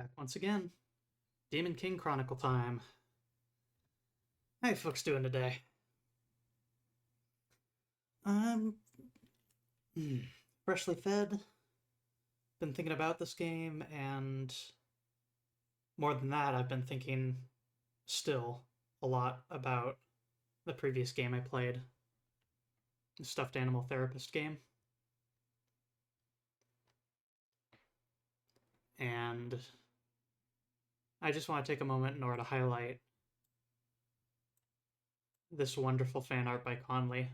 Back once again. Demon King Chronicle time. How you folks doing today? I'm freshly fed. Been thinking about this game, and more than that, I've been thinking still a lot about the previous game I played, the Stuffed Animal Therapist game. And I just want to take a moment in order to highlight this wonderful fan art by Conley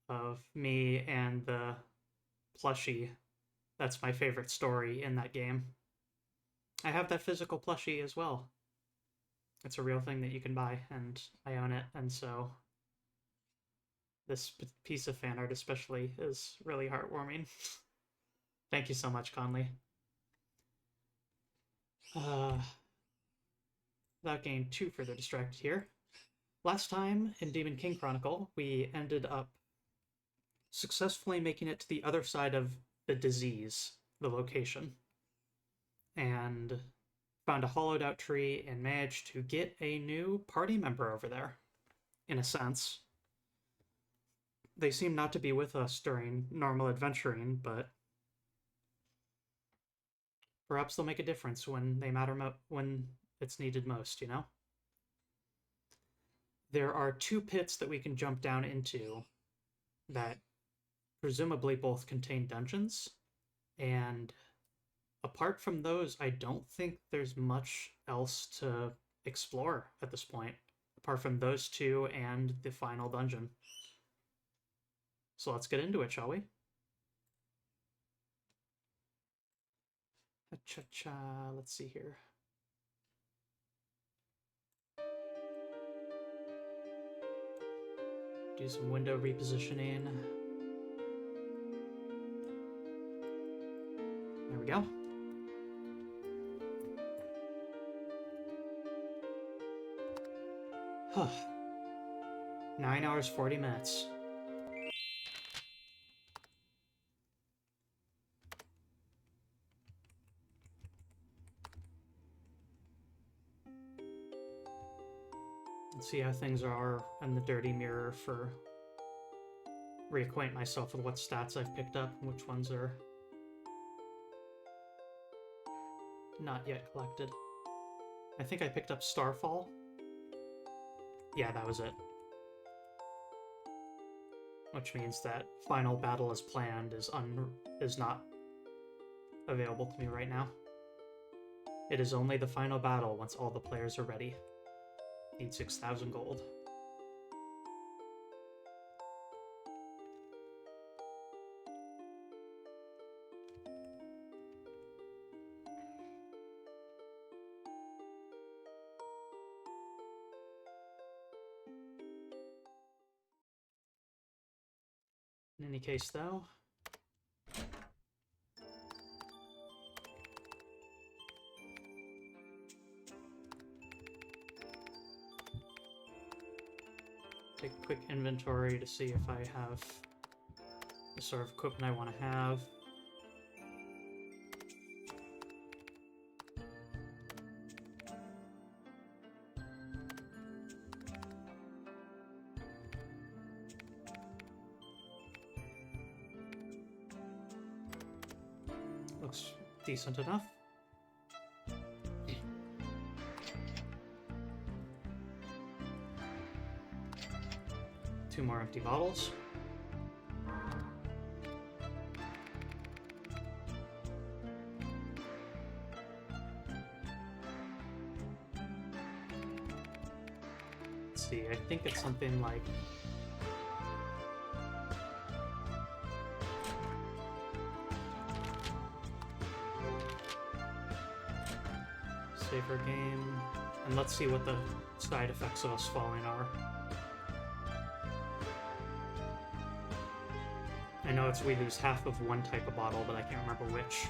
of me and the plushie. That's my favorite story in that game. I have that physical plushie as well. It's a real thing that you can buy, and I own it, and so this piece of fan art especially is really heartwarming. Thank you so much, Conley. Without getting too further distracted here, last time in Demon King Chronicle, we ended up successfully making it to the other side of the disease, the location, and found a hollowed out tree and managed to get a new party member over there, in a sense. They seem not to be with us during normal adventuring, but perhaps they'll make a difference when they matter when it's needed most, you know? There are two pits that we can jump down into that presumably both contain dungeons, and apart from those, I don't think there's much else to explore at this point, apart from those two and the final dungeon. So let's get into it, shall we? Cha-cha, let's see here. Do some window repositioning. There we go. Huh. 9 hours, 40 minutes. Let's see how things are in the dirty mirror for reacquaint myself with what stats I've picked up and which ones are not yet collected. I think I picked up Starfall. Yeah, that was it. Which means that final battle as planned is not available to me right now. It is only the final battle once all the players are ready. Need 6,000 gold. In any case, though, take a quick inventory to see if I have the sort of equipment I want to have. Looks decent enough. Two more empty bottles. Let's see, I think it's something like safer game, and let's see what the side effects of us falling are. I know we lose half of one type of bottle, but I can't remember which.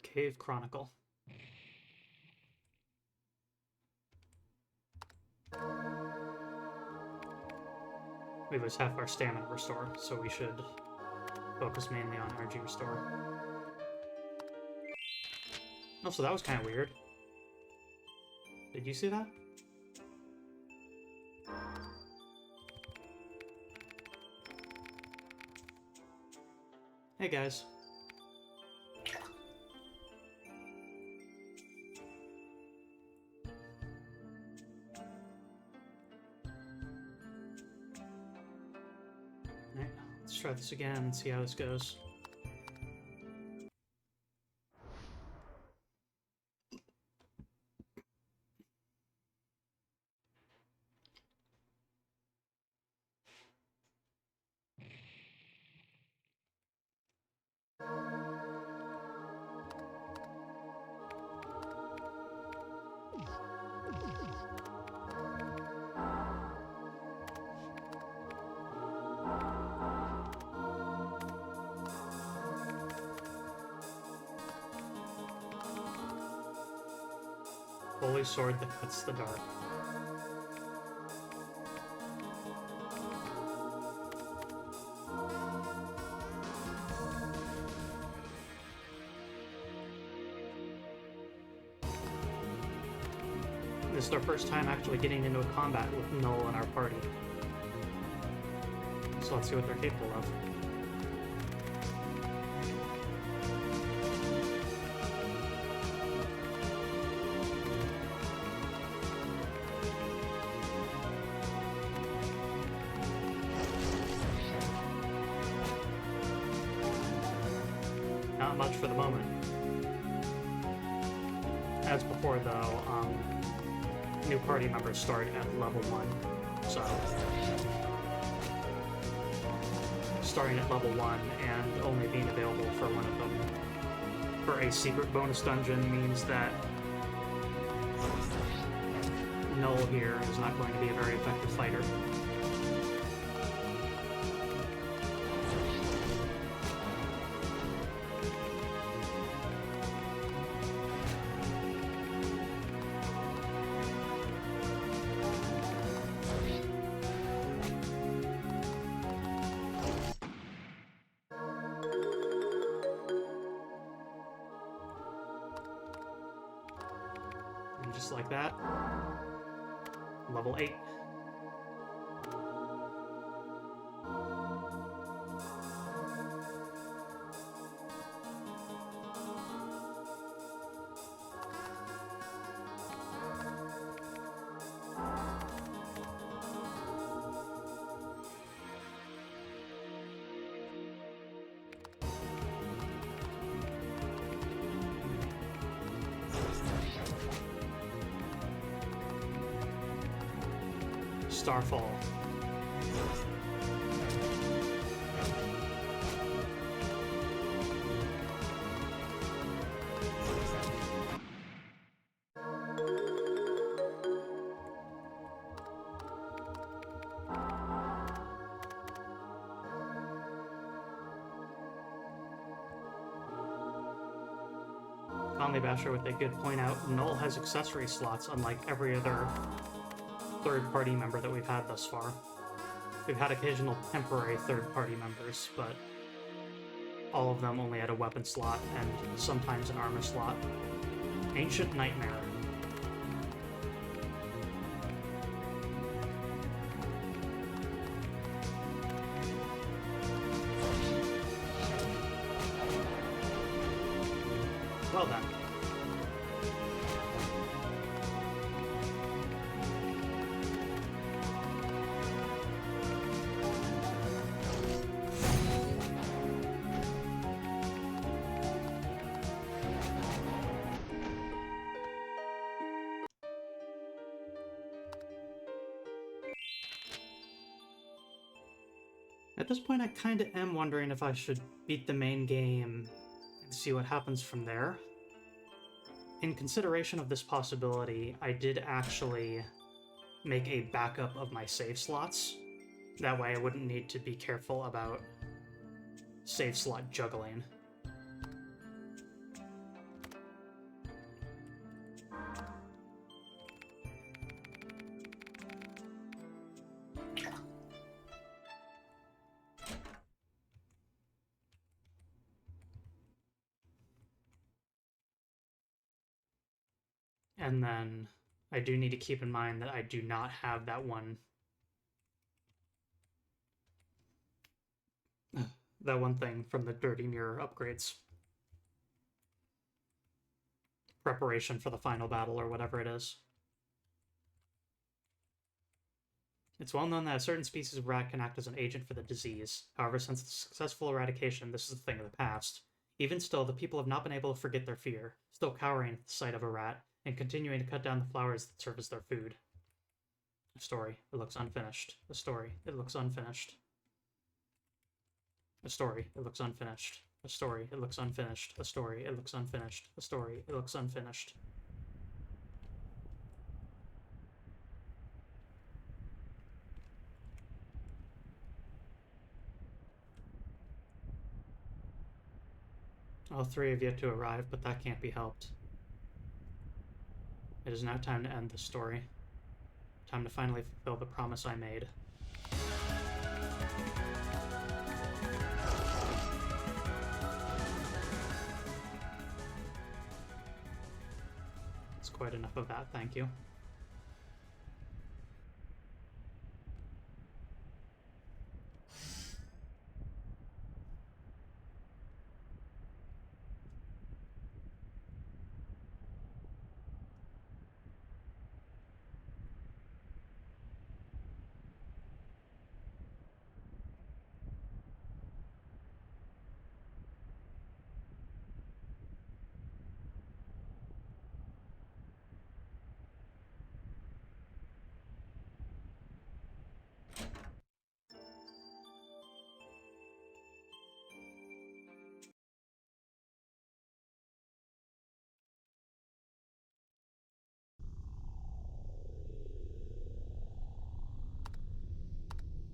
Cave Chronicle. we lose half our stamina restore, so we should focus mainly on energy restore. Oh, so that was kind of weird. Did you see that? Hey guys. Alright, let's try this again and see how this goes. Holy sword that cuts the dark. This is our first time actually getting into a combat with Null in our party. So let's see what they're capable of. Not much for the moment. As before, though, new party members start at level 1, so starting at level 1 and only being available for one of them for a secret bonus dungeon means that Null here is not going to be a very effective fighter. And just like that, level 8. Starfall. Conley Basher with a good point out, Null has accessory slots unlike every other third-party member that we've had thus far. We've had occasional temporary third-party members, but all of them only had a weapon slot and sometimes an armor slot. Ancient Nightmare. Well then. At this point, I kind of am wondering if I should beat the main game and see what happens from there. In consideration of this possibility, I did actually make a backup of my save slots. That way I wouldn't need to be careful about save slot juggling. And then I do need to keep in mind that I do not have that one thing from the Dirty Mirror upgrades. Preparation for the final battle or whatever it is. It's well known that a certain species of rat can act as an agent for the disease. However, since the successful eradication, this is a thing of the past. Even still, the people have not been able to forget their fear, still cowering at the sight of a rat, and continuing to cut down the flowers that serve as their food. A story. It looks unfinished. A story. It looks unfinished. A story. It looks unfinished. A story. It looks unfinished. A story. It looks unfinished. A story. It looks unfinished. All three have yet to arrive, but that can't be helped. It is now time to end this story. Time to finally fulfill the promise I made. That's quite enough of that, thank you.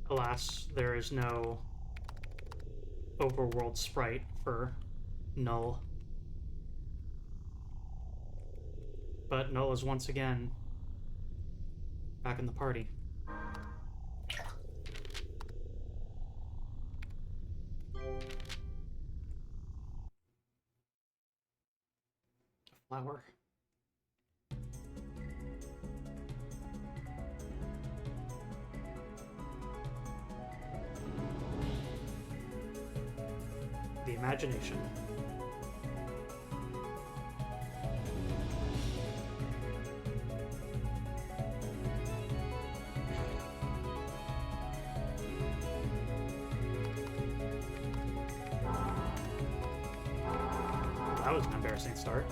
Alas, there is no overworld sprite for Null. But Null is once again back in the party. A flower. The imagination. That was an embarrassing start.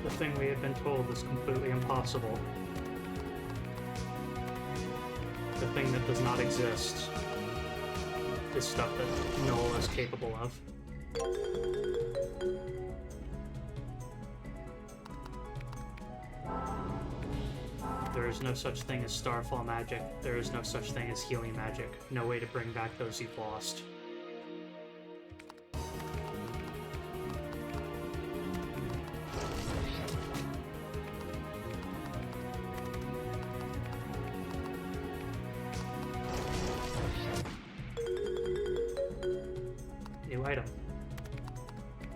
The thing we had been told is completely impossible. The thing that does not exist is stuff that Null is capable of. There is no such thing as Starfall magic. There is no such thing as healing magic. No way to bring back those you've lost. New item.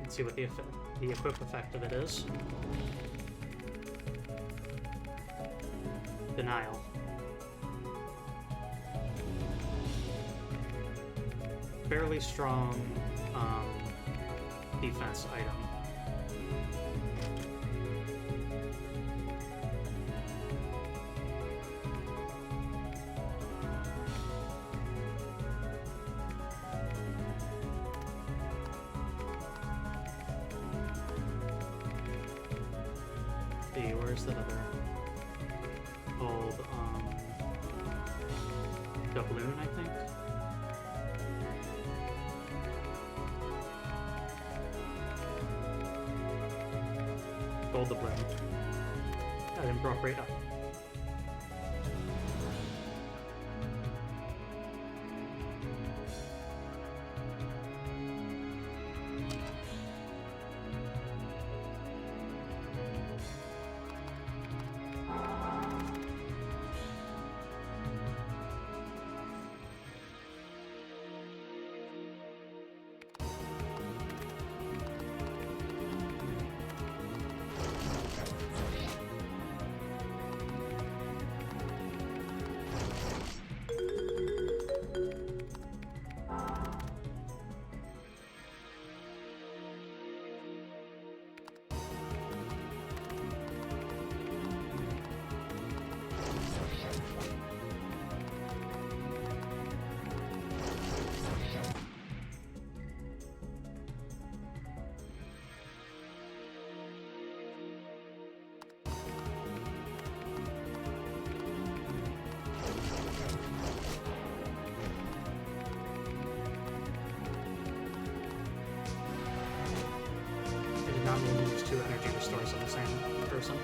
Let's see what the equip effect of it is. Denial. Fairly strong defense item. See, where's that other? Called doubloon, I think. gold doubloon at an drop rate up. Not going to use 2 energy restores on the same person.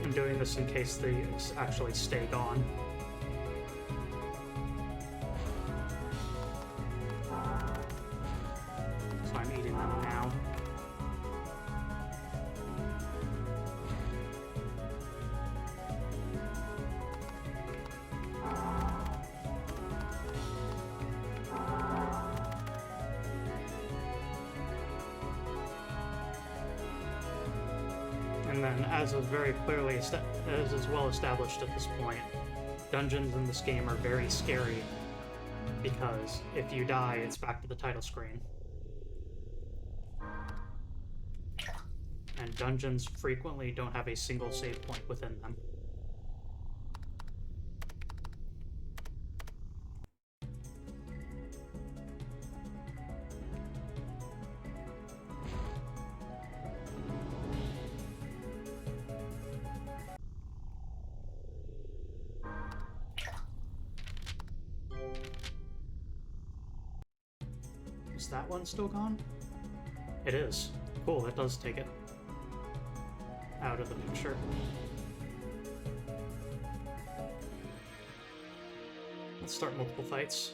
I'm doing this in case they actually stay gone. So I'm eating them now. And then, as is very clearly, as is well established at this point, dungeons in this game are very scary because if you die, it's back to the title screen. And dungeons frequently don't have a single save point within them. Is that one still gone? It is. Cool, that does take it out of the picture. Let's start multiple fights.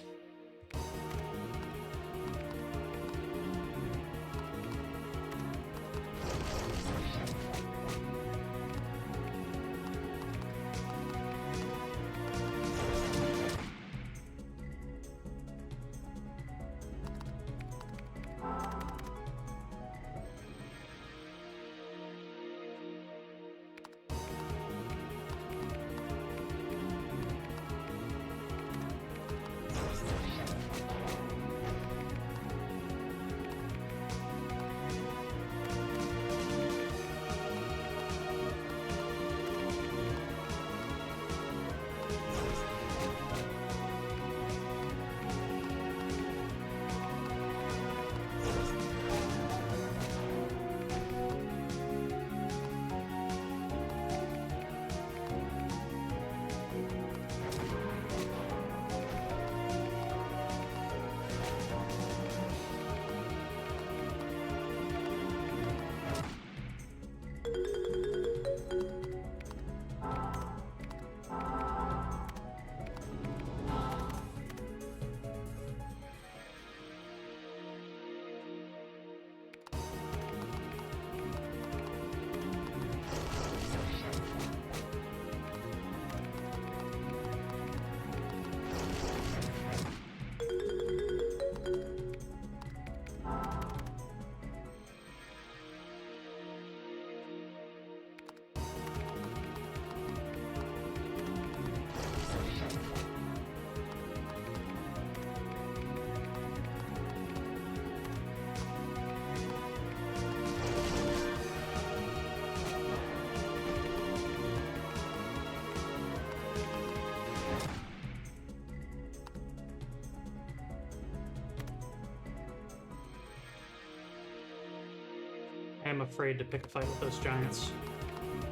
I'm afraid to pick a fight with those giants,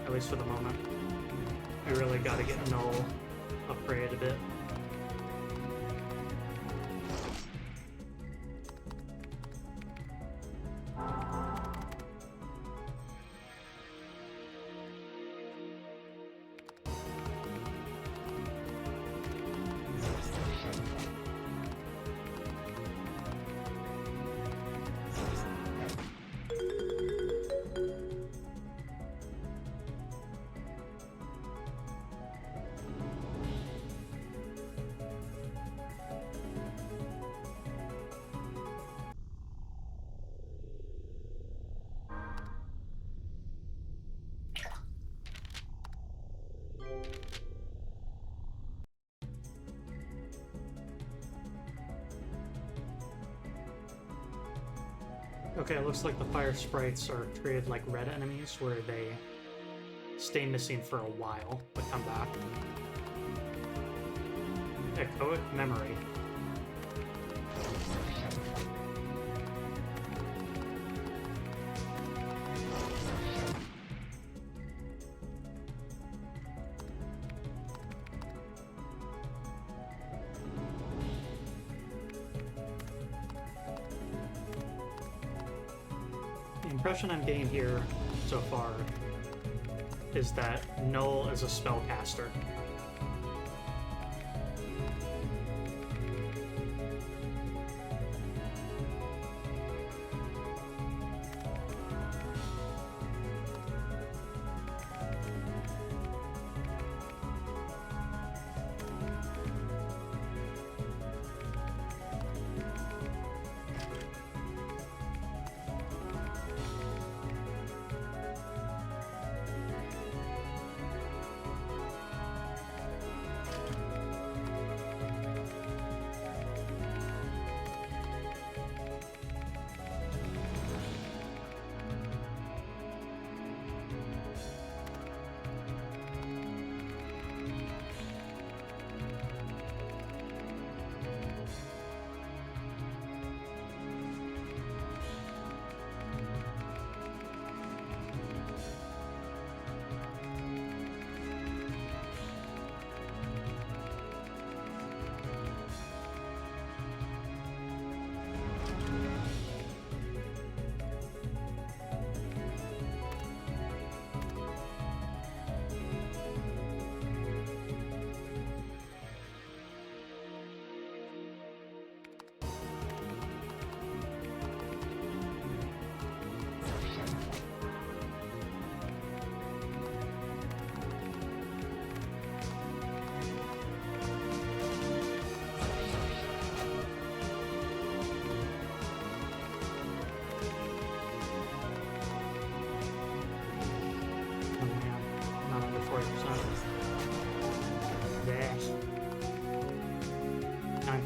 at least for the moment. We really gotta get Null upgraded a bit. Okay, it looks like the fire sprites are treated like red enemies, where they stay missing for a while, but come back. Echoic Memory. The impression I'm getting here so far is that Null is a spellcaster.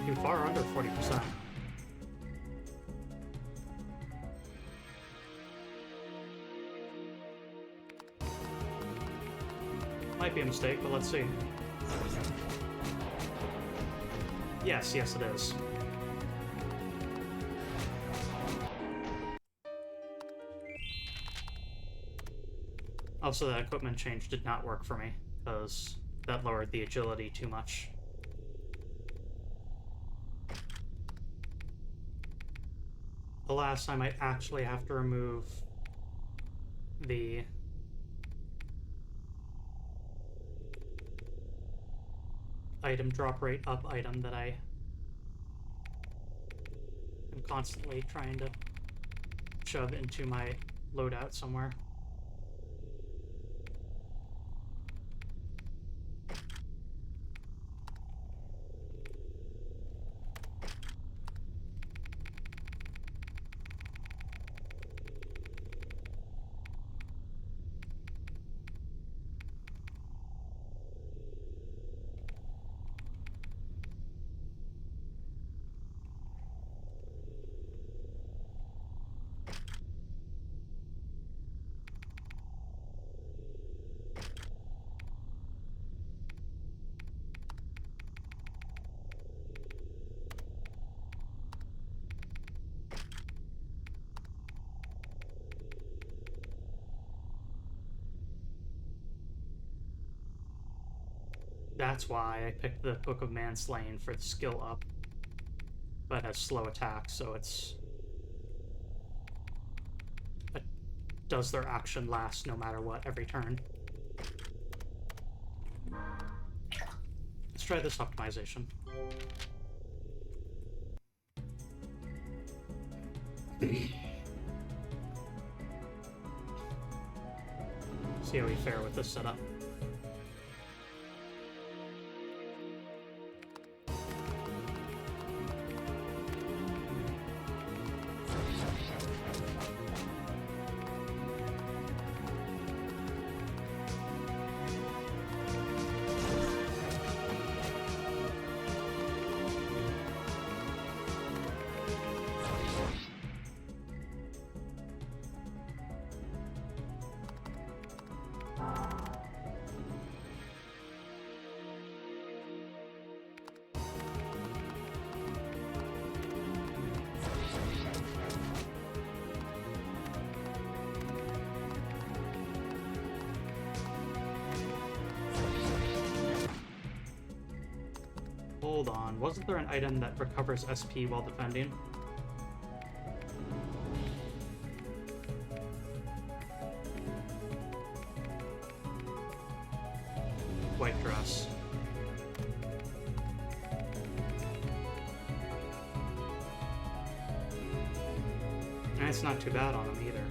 Too far under 40%. Might be a mistake, but let's see. Yes, yes it is. Also, that equipment change did not work for me, because that lowered the agility too much. Alas, I might actually have to remove the item drop rate up item that I am constantly trying to shove into my loadout somewhere. That's why I picked the Book of Manslaying for the skill up. But it has slow attack, so it does their action last no matter what every turn. Let's try this optimization. See how we fare with this setup. Hold on, wasn't there an item that recovers SP while defending? White dress. And it's not too bad on him either.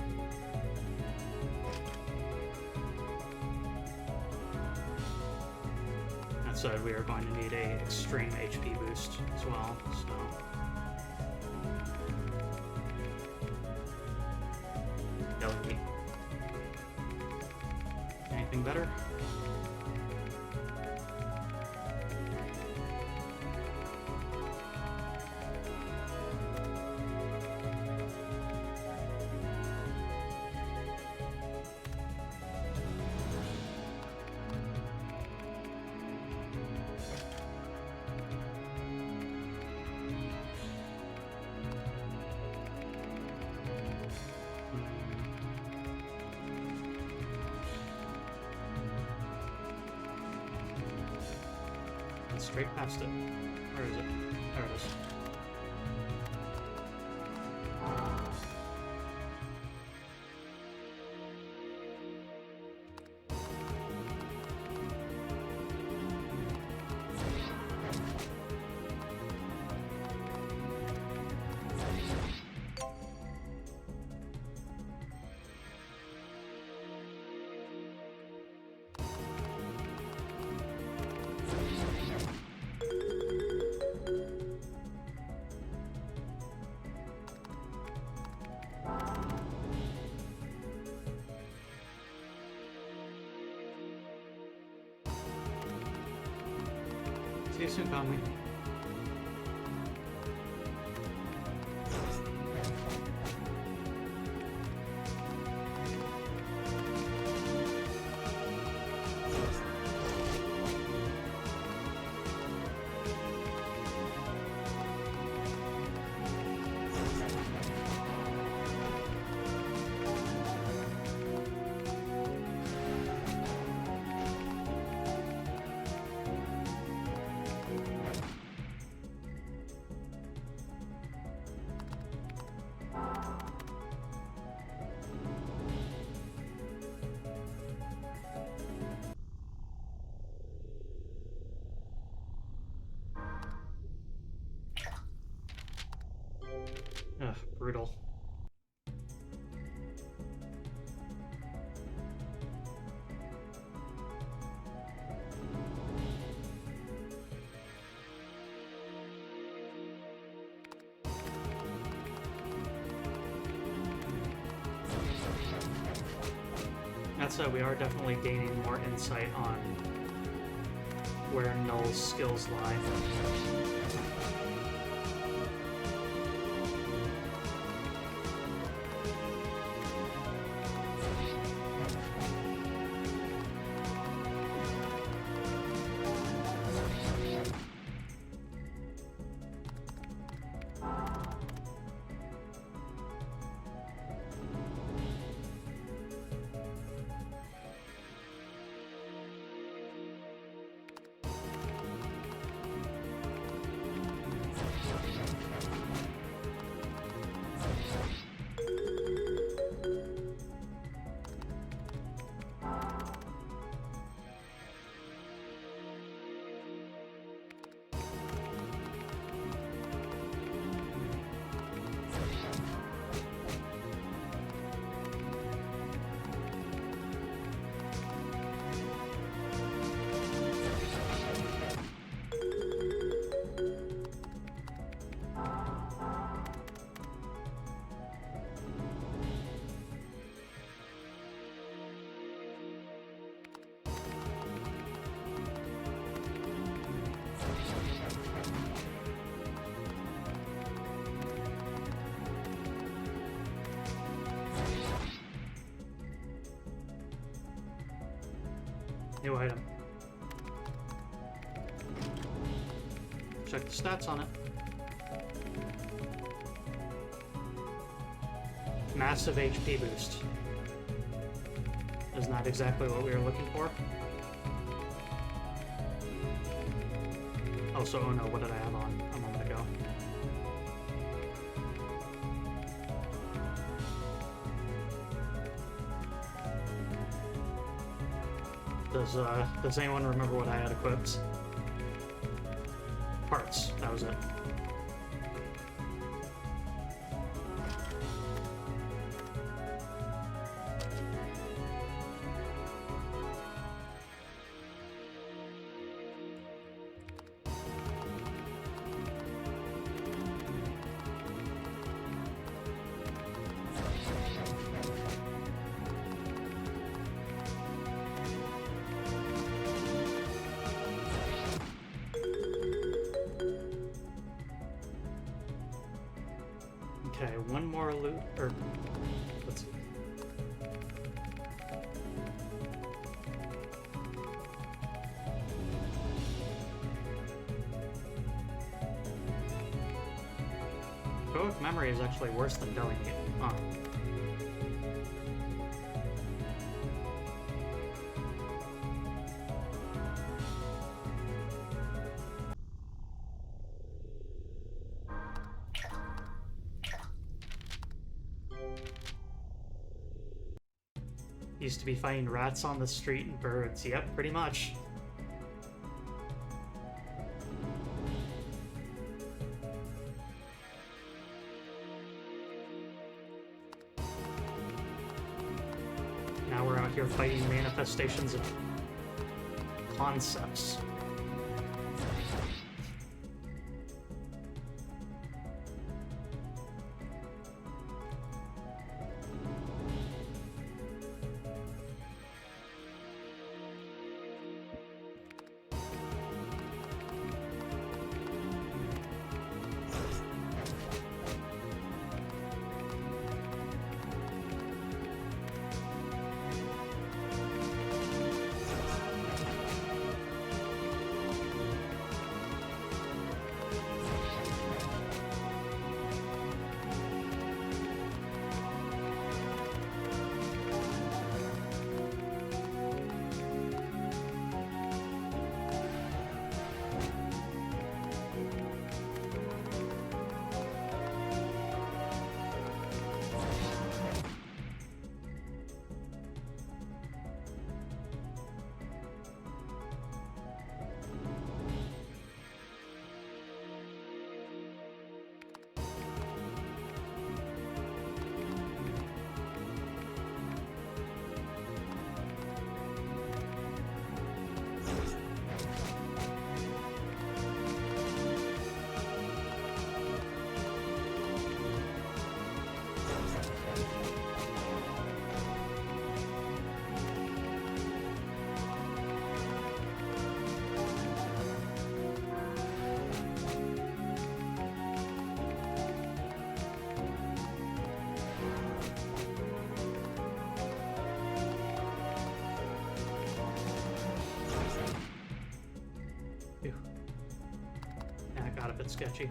That said, we are going to need a extreme HP boost as well, so... Delicate. Anything better? Straight past it. Where is it? There it is. See you soon, Conley. Ugh, brutal. That said, we are definitely gaining more insight on where Null's skills lie. New item. Check the stats on it. Massive HP boost. Is not exactly what we were looking for. Also, oh no, what did I have on a moment ago? Does anyone remember what I had equipped? Parts, that was it. Okay, one more loot, or let's see. Heroic memory is actually worse than delegate. Huh. Used to be fighting rats on the street and birds. Yep, pretty much. Now we're out here fighting manifestations of concepts. Sketchy.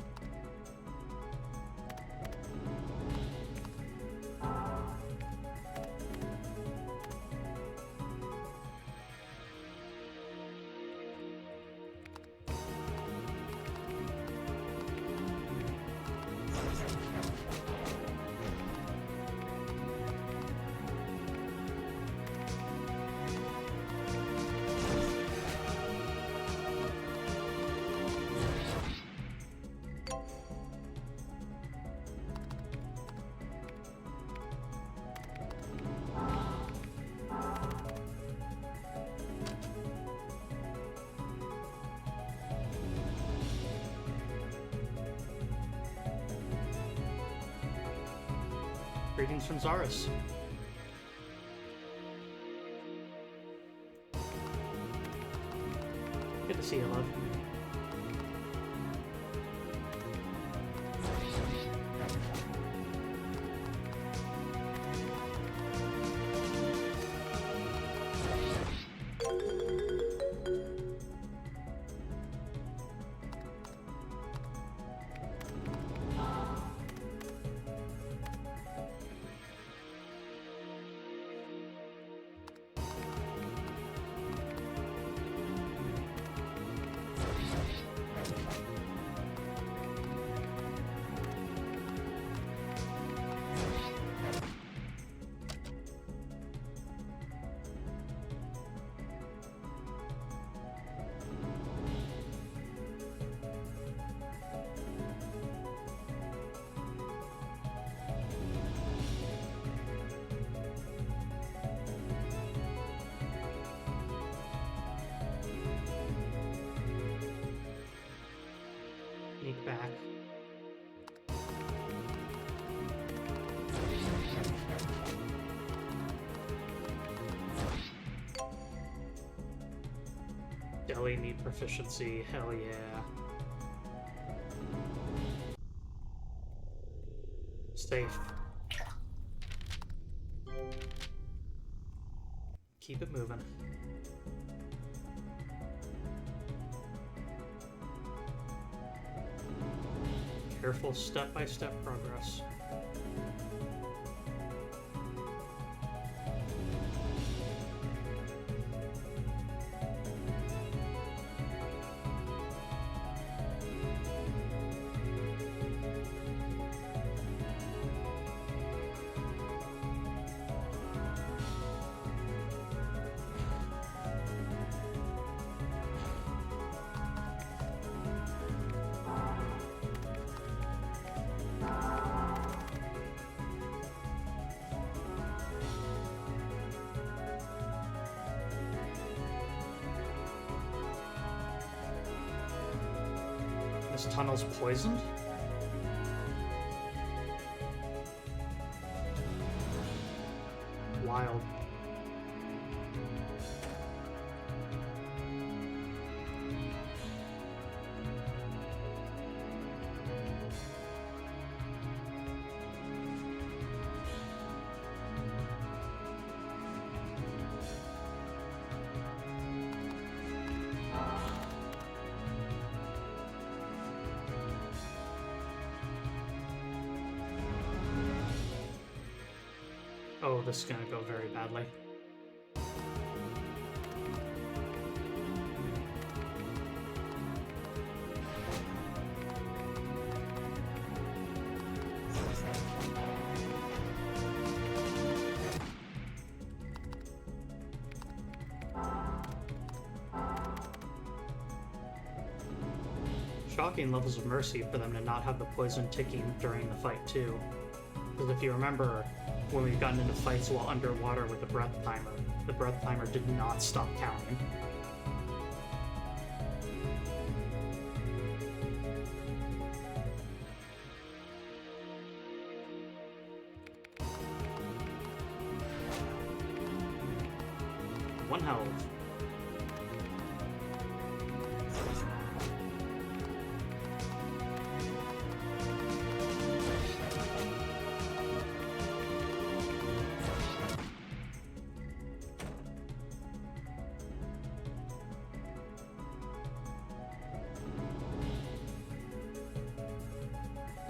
Greetings from Zaris. Good to see you, love. back. Deli meat proficiency, hell yeah. Safe. Keep it moving. Careful step-by-step progress. This tunnel's poisoned? Wild. Oh, this is gonna go very badly. Shocking levels of mercy for them to not have the poison ticking during the fight too. Because if you remember, when we've gotten into fights while underwater with the breath timer did not stop counting. One health.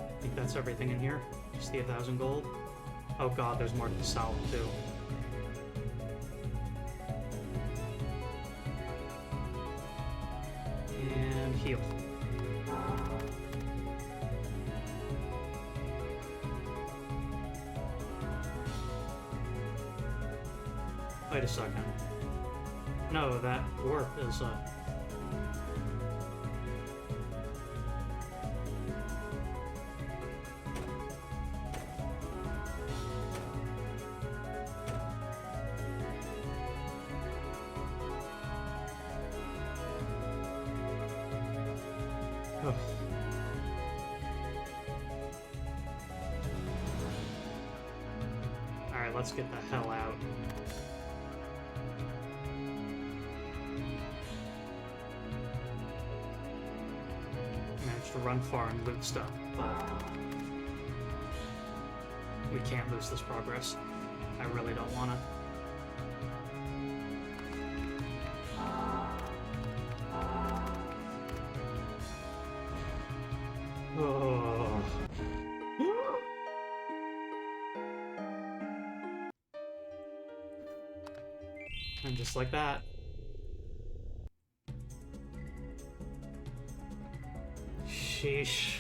I think that's everything in here. Just the 1,000 gold. Oh god, there's more to the south too. And heal. Wait a second. No, that warp is Ugh. Alright, let's get the hell out. Managed to run far and loot stuff, but we can't lose this progress. I really don't want to. Oh. And just like that. Sheesh.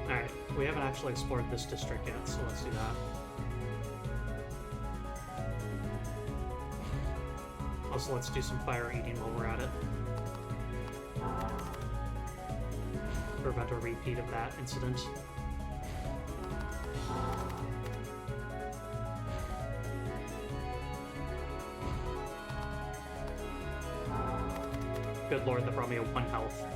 Alright, we haven't actually explored this district yet, so let's do that. Also, let's do some fire eating while we're at it. Prevent a repeat of that incident. Good lord, that brought me a 1 health.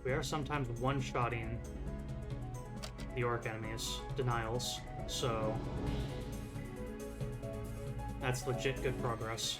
We are sometimes one-shotting the orc enemies, denials, so that's legit good progress.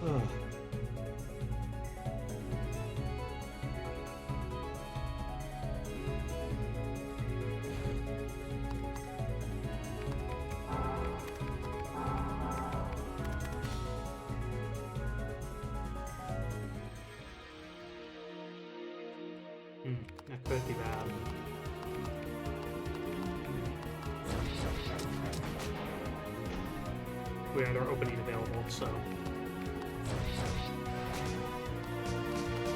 Ugh. That could be bad. We have our opening available, so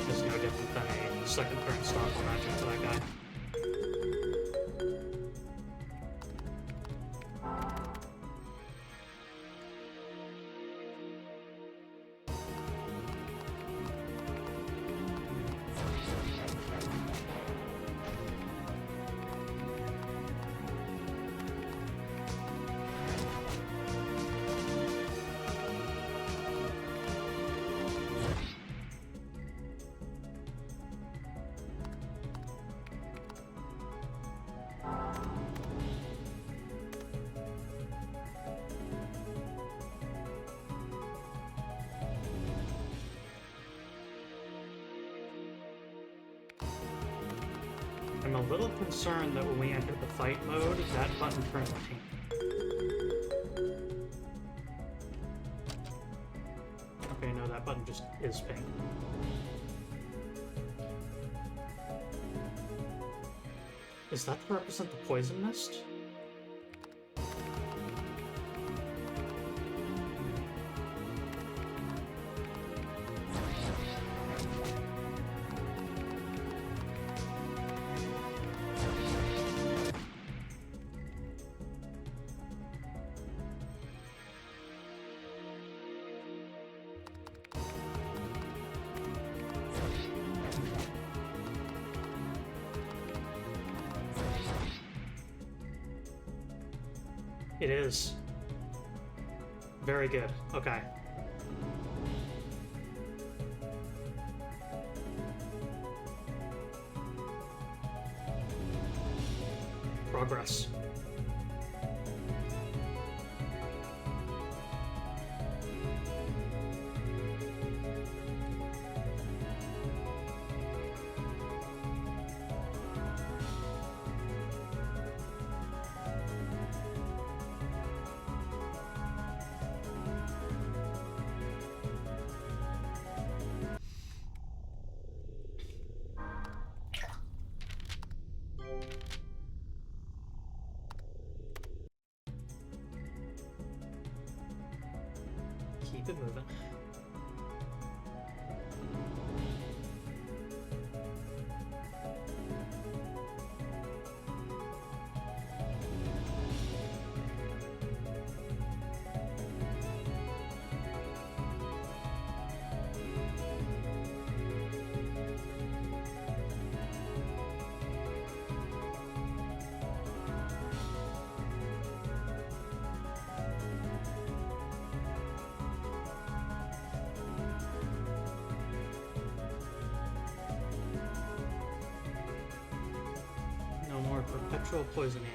it's no different than a second turn stop on magic for that guy. I'm a little concerned that when we enter the fight mode, that button turns pink. Okay, no, that button just is pink. Is that to represent the poison mist? It is. Very good. Okay. Progress. Keep it moving. Natural poisoning.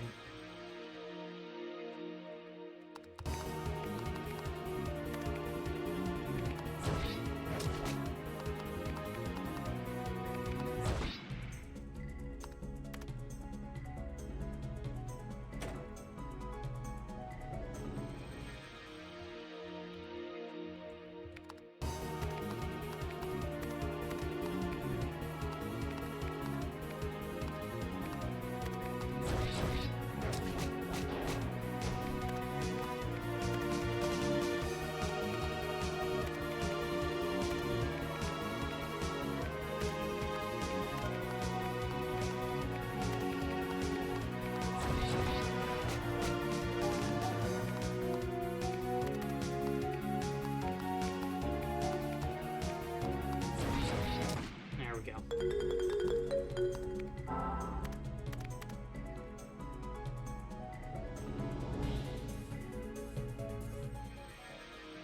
There we go.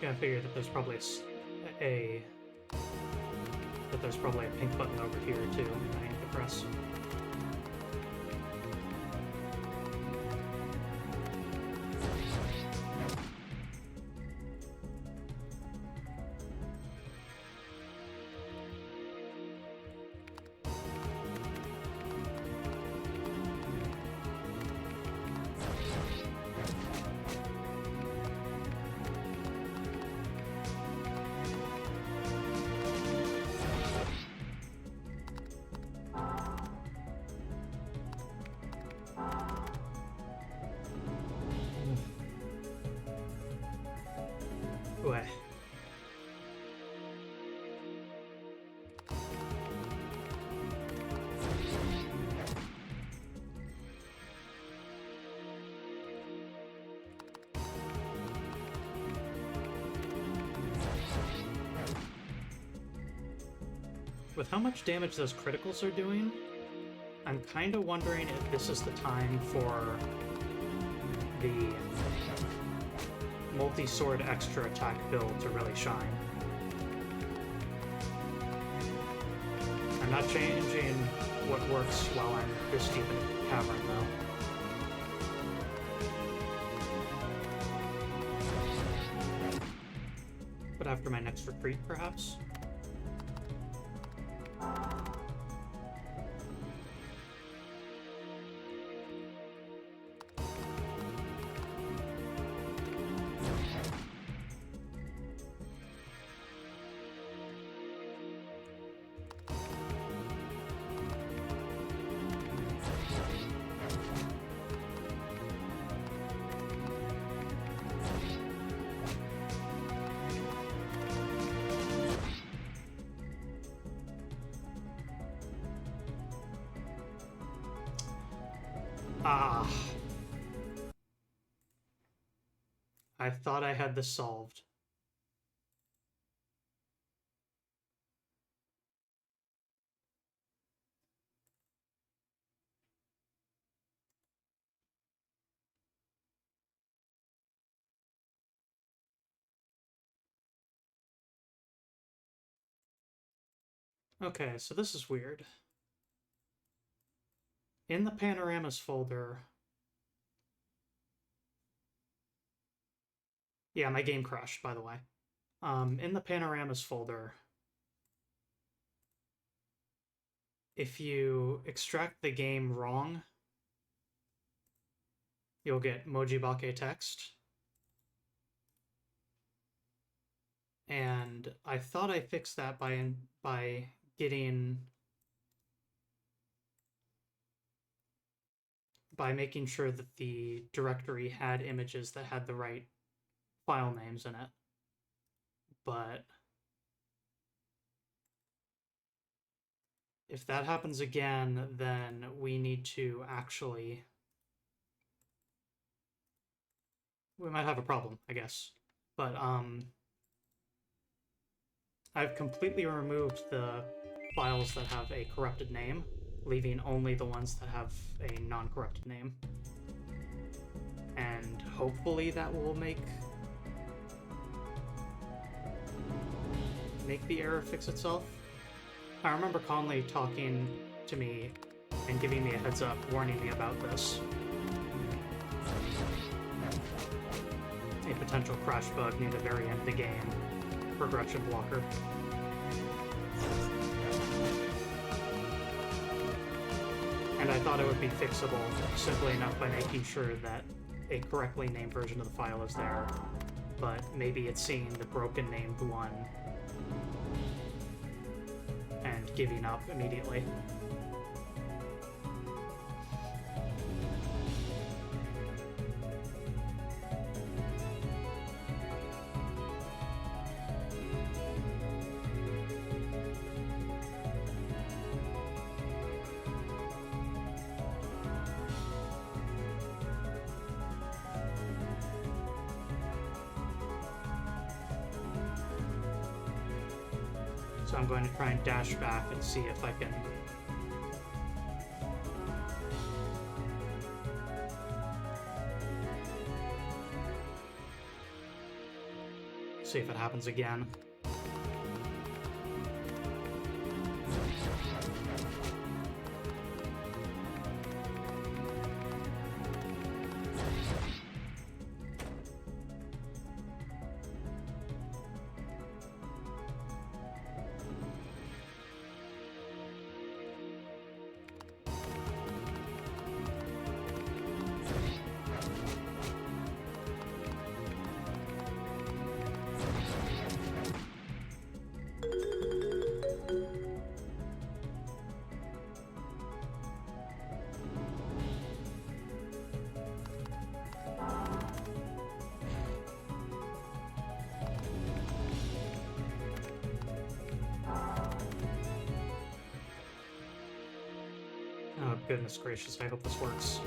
Yeah, I figured that there's probably a pink button over here too I need to press. Ouais. With how much damage those criticals are doing, I'm kind of wondering if this is the time for the multi-sword extra attack build to really shine. I'm not changing what works while I'm this deep in a cavern, though. But after my next retreat, perhaps? Ah. I thought I had this solved. Okay, so this is weird. In the panoramas folder... Yeah, my game crashed, by the way. In the panoramas folder, if you extract the game wrong, you'll get Mojibake text. And I thought I fixed that by making sure that the directory had images that had the right file names in it. But if that happens again, then we need to actually... we might have a problem, I guess. But, I've completely removed the files that have a corrupted name, leaving only the ones that have a non-corrupted name. And hopefully that will make the error fix itself. I remember Conley talking to me and giving me a heads up, warning me about this. A potential crash bug near the very end of the game. Progression blocker. And I thought it would be fixable simply enough by making sure that a correctly named version of the file is there, but maybe it's seeing the broken named one and giving up immediately. So I'm going to try and dash back and see if I can see if it happens again. Oh, goodness gracious, I hope this works.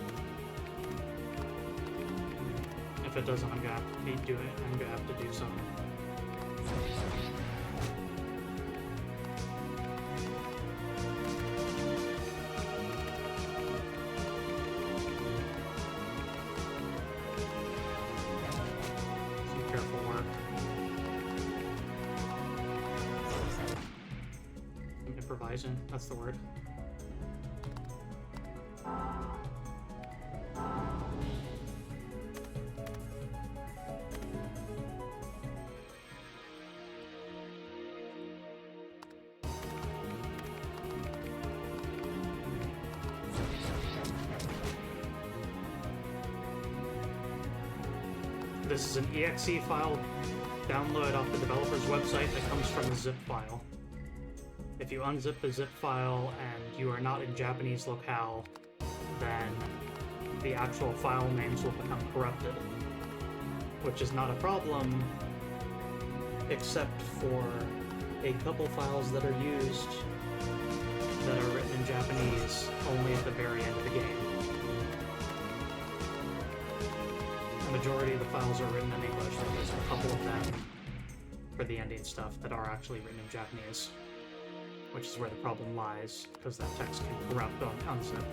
If it doesn't, I'm gonna have to do it. I'm gonna have to do something. Some careful work. I'm improvising, that's the word. This is an exe file download off the developer's website that comes from a zip file. If you unzip the zip file and you are not in Japanese locale, then the actual file names will become corrupted, which is not a problem except for a couple files that are used that are written in Japanese only at the very end of the game. The majority of the files are written in English, but there's a couple of them for the ending stuff that are actually written in Japanese, which is where the problem lies, because that text can corrupt on unzip.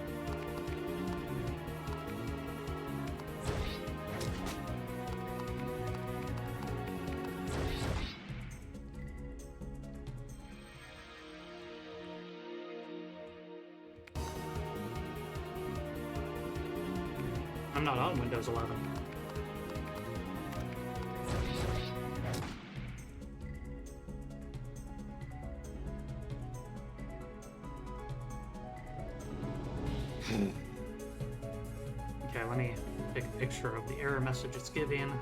I'm not on Windows 11. Okay, let me take a picture of the error message it's giving.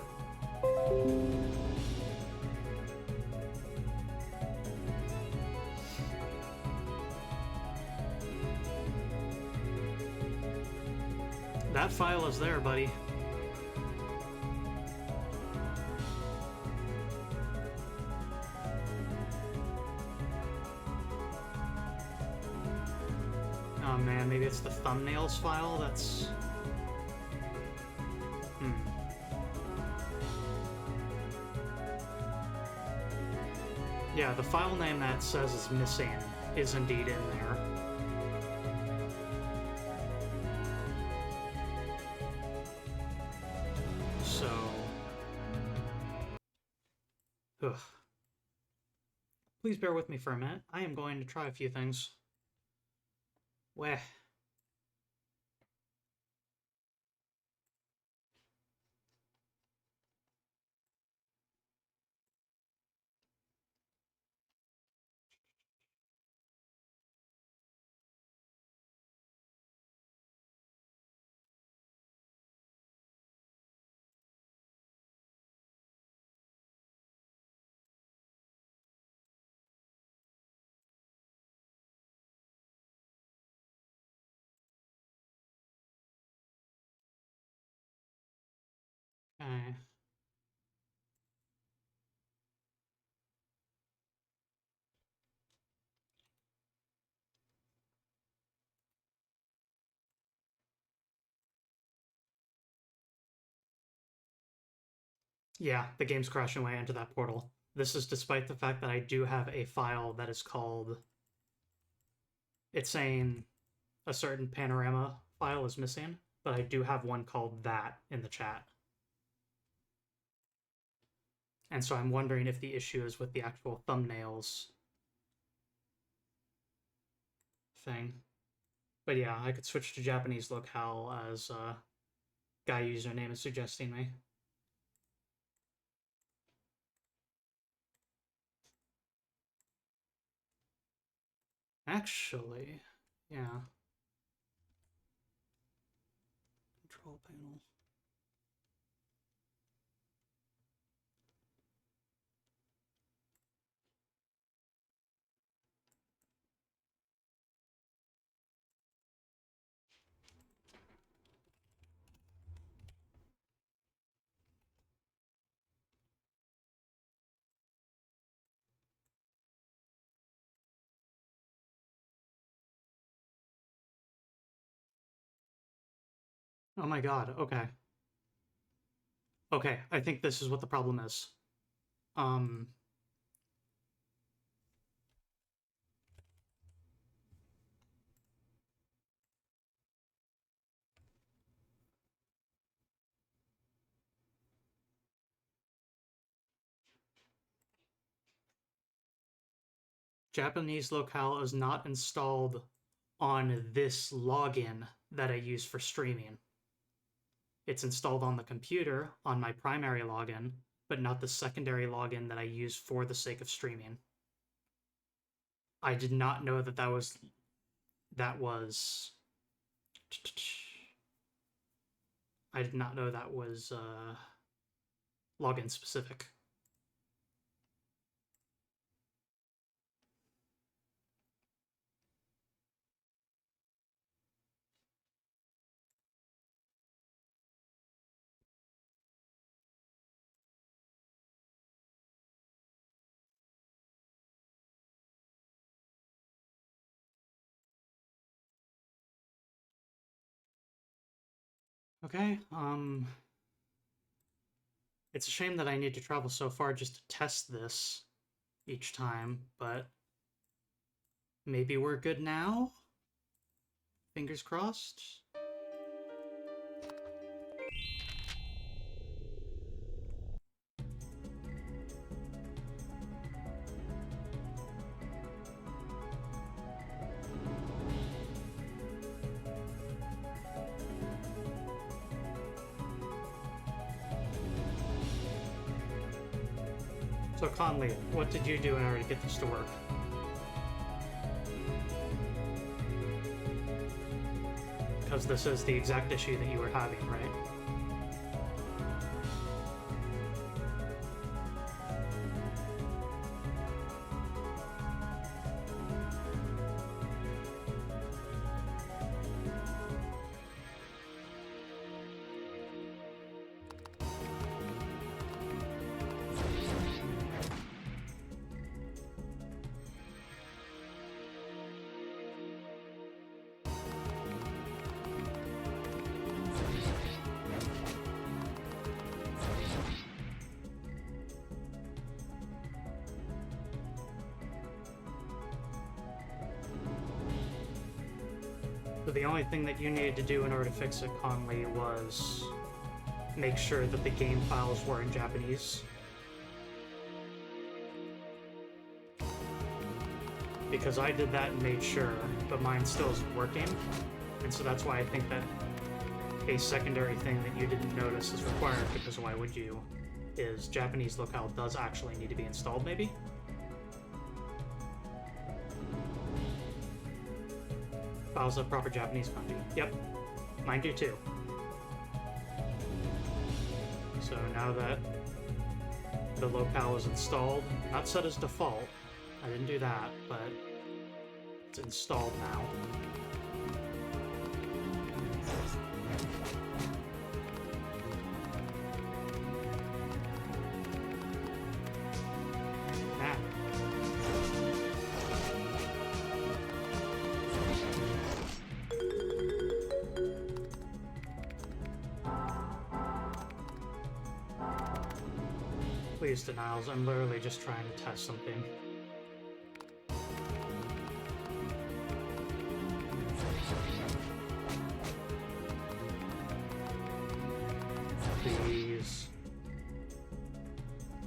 That file is there, buddy. Oh man, maybe it's the thumbnails file that's... Yeah, the file name that says is missing is indeed in there. So... Ugh. Please bear with me for a minute. I am going to try a few things. Weh. Yeah, the game's crashing away into that portal. This is despite the fact that I do have a file that is called... It's saying a certain panorama file is missing, but I do have one called that in the chat. And so I'm wondering if the issue is with the actual thumbnails thing. But yeah, I could switch to Japanese locale as guy username is suggesting me. Actually, yeah. Control panel. Oh my god, okay. Okay, I think this is what the problem is. Japanese locale is not installed on this login that I use for streaming. It's installed on the computer on my primary login, but not the secondary login that I use for the sake of streaming. I did not know that that was I did not know that was login specific. Okay, it's a shame that I need to travel so far just to test this each time, but maybe we're good now? Fingers crossed? So Conley, what did you do in order to get this to work? Because this is the exact issue that you were having, right? So the only thing that you needed to do in order to fix it, Conley, was make sure that the game files were in Japanese. Because I did that and made sure, but mine still isn't working. And so that's why I think that a secondary thing that you didn't notice is required, because why would you, is Japanese locale does actually need to be installed, maybe? Files of proper Japanese kanji. Yep, mine do too. So now that the locale is installed, not set as default, I didn't do that, but it's installed now. Please, denials. I'm literally just trying to test something. Please.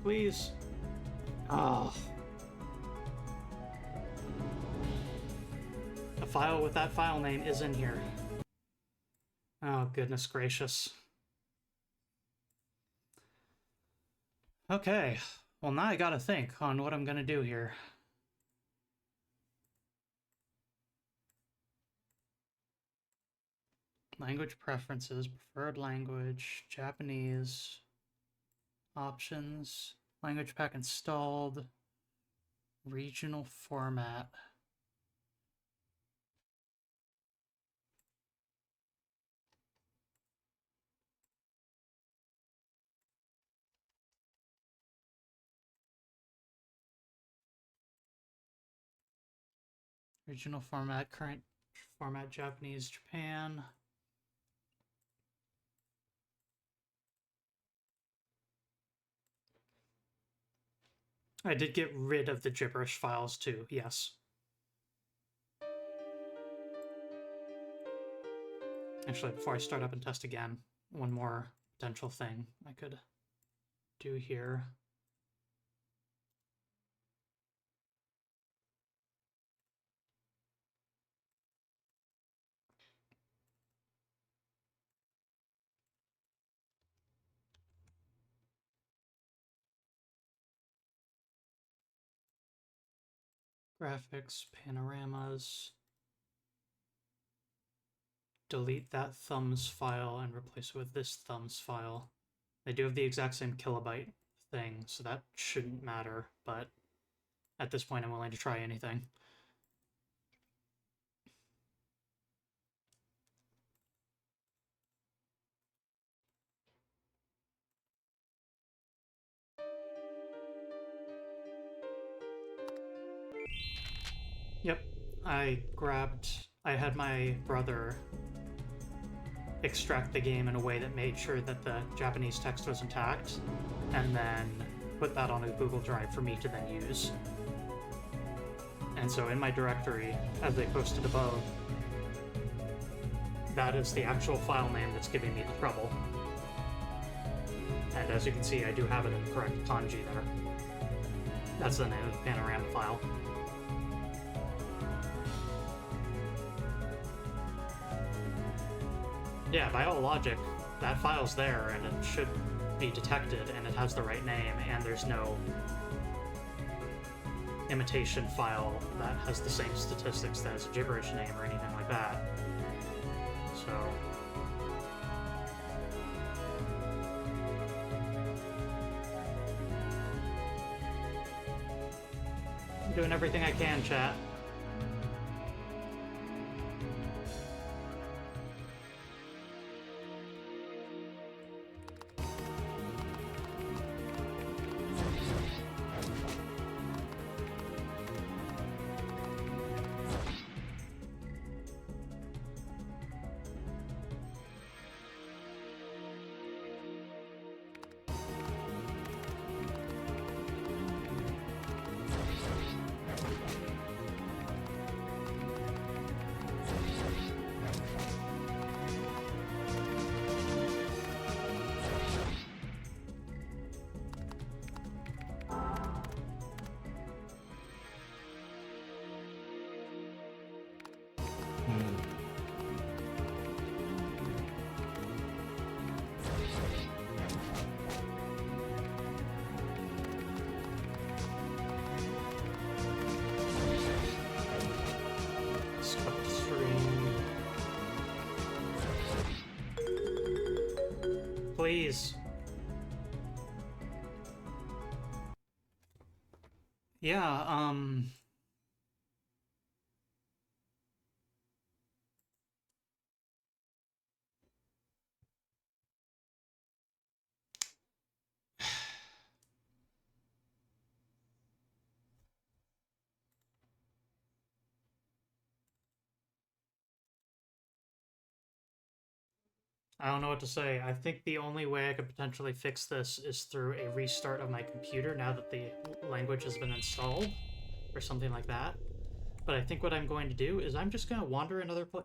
Please. Oh. The file with that file name is in here. Oh, goodness gracious. Okay. Well, now I gotta think on what I'm gonna do here. Language preferences, preferred language, Japanese, options, language pack installed, regional format. Regional format, current format, Japanese, Japan. I did get rid of the gibberish files too, yes. Actually, before I start up and test again, one more potential thing I could do here. Graphics, panoramas. Delete that thumbs file and replace it with this thumbs file. They do have the exact same kilobyte thing, so that shouldn't matter, but at this point I'm willing to try anything. Yep, I had my brother extract the game in a way that made sure that the Japanese text was intact, and then put that on a Google Drive for me to then use. And so in my directory, as they posted above, that is the actual file name that's giving me the trouble. And as you can see, I do have it in the correct kanji there. That's the name of the panorama file. Yeah, by all logic, that file's there, and it should be detected, and it has the right name, and there's no imitation file that has the same statistics that has a gibberish name or anything like that. So... I'm doing everything I can, chat. Please. Yeah, I don't know what to say. I think the only way I could potentially fix this is through a restart of my computer now that the language has been installed, or something like that. But I think what I'm going to do is I'm just going to wander another place.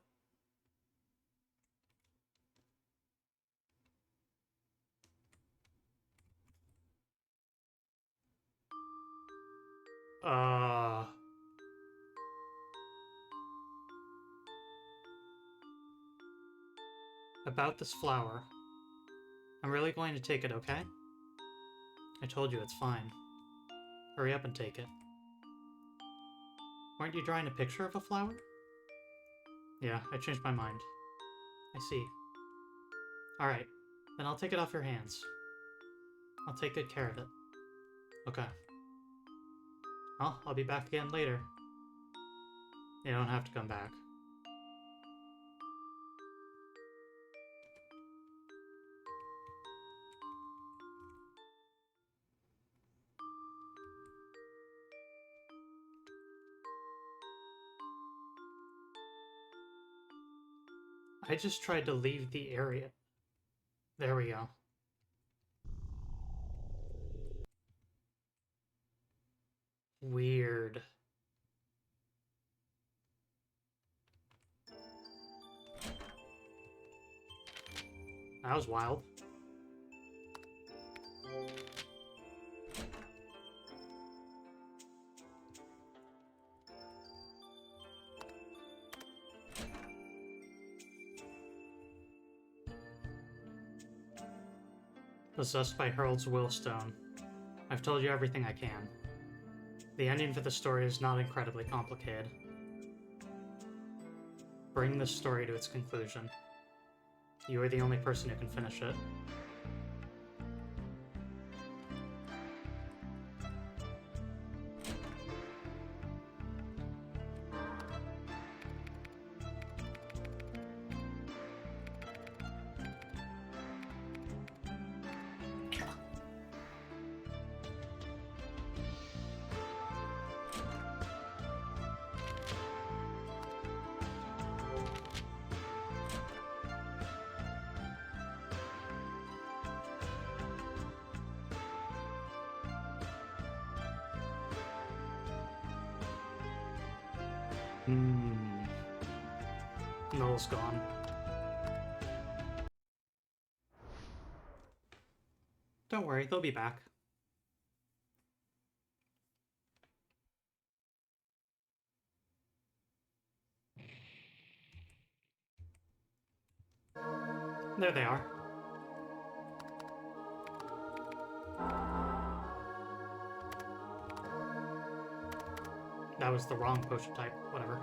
About this flower. I'm really going to take it, okay? I told you it's fine. Hurry up and take it. Weren't you drawing a picture of a flower? Yeah, I changed my mind. I see. Alright, then I'll take it off your hands. I'll take good care of it. Okay. Well, I'll be back again later. You don't have to come back. I just tried to leave the area. There we go. Weird. That was wild. Possessed by Harold's Willstone. I've told you everything I can. The ending for the story is not incredibly complicated. Bring this story to its conclusion. You are the only person who can finish it. Null's gone. Don't worry, they'll be back. There they are. That was the wrong potion type, whatever.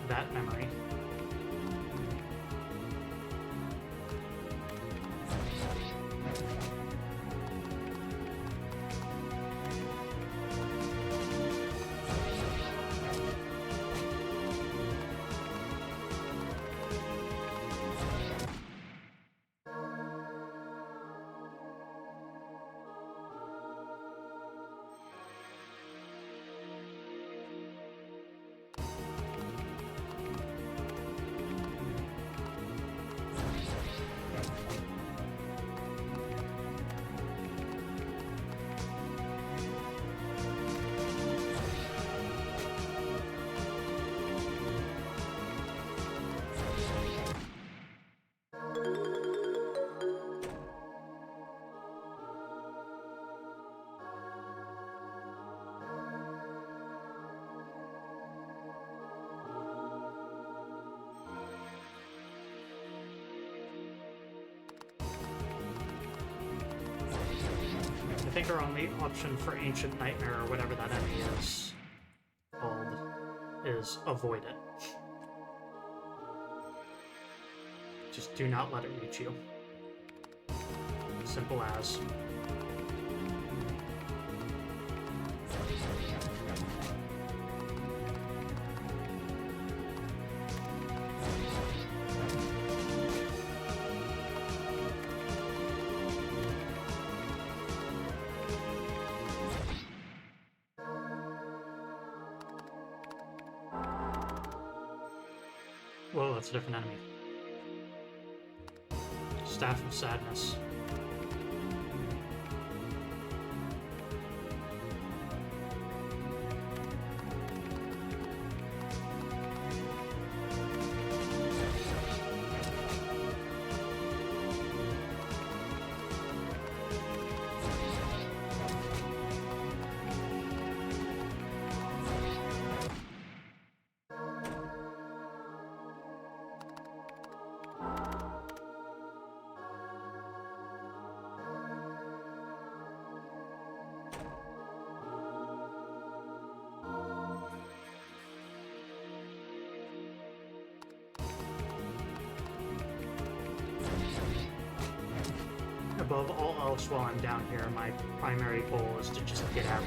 That memory. I think our only option for Ancient Nightmare, or whatever that enemy is called, is avoid it. Just do not let it reach you. Simple as. that's a different enemy. Staff of Sadness. Above all else while I'm down here, my primary goal is to just get out.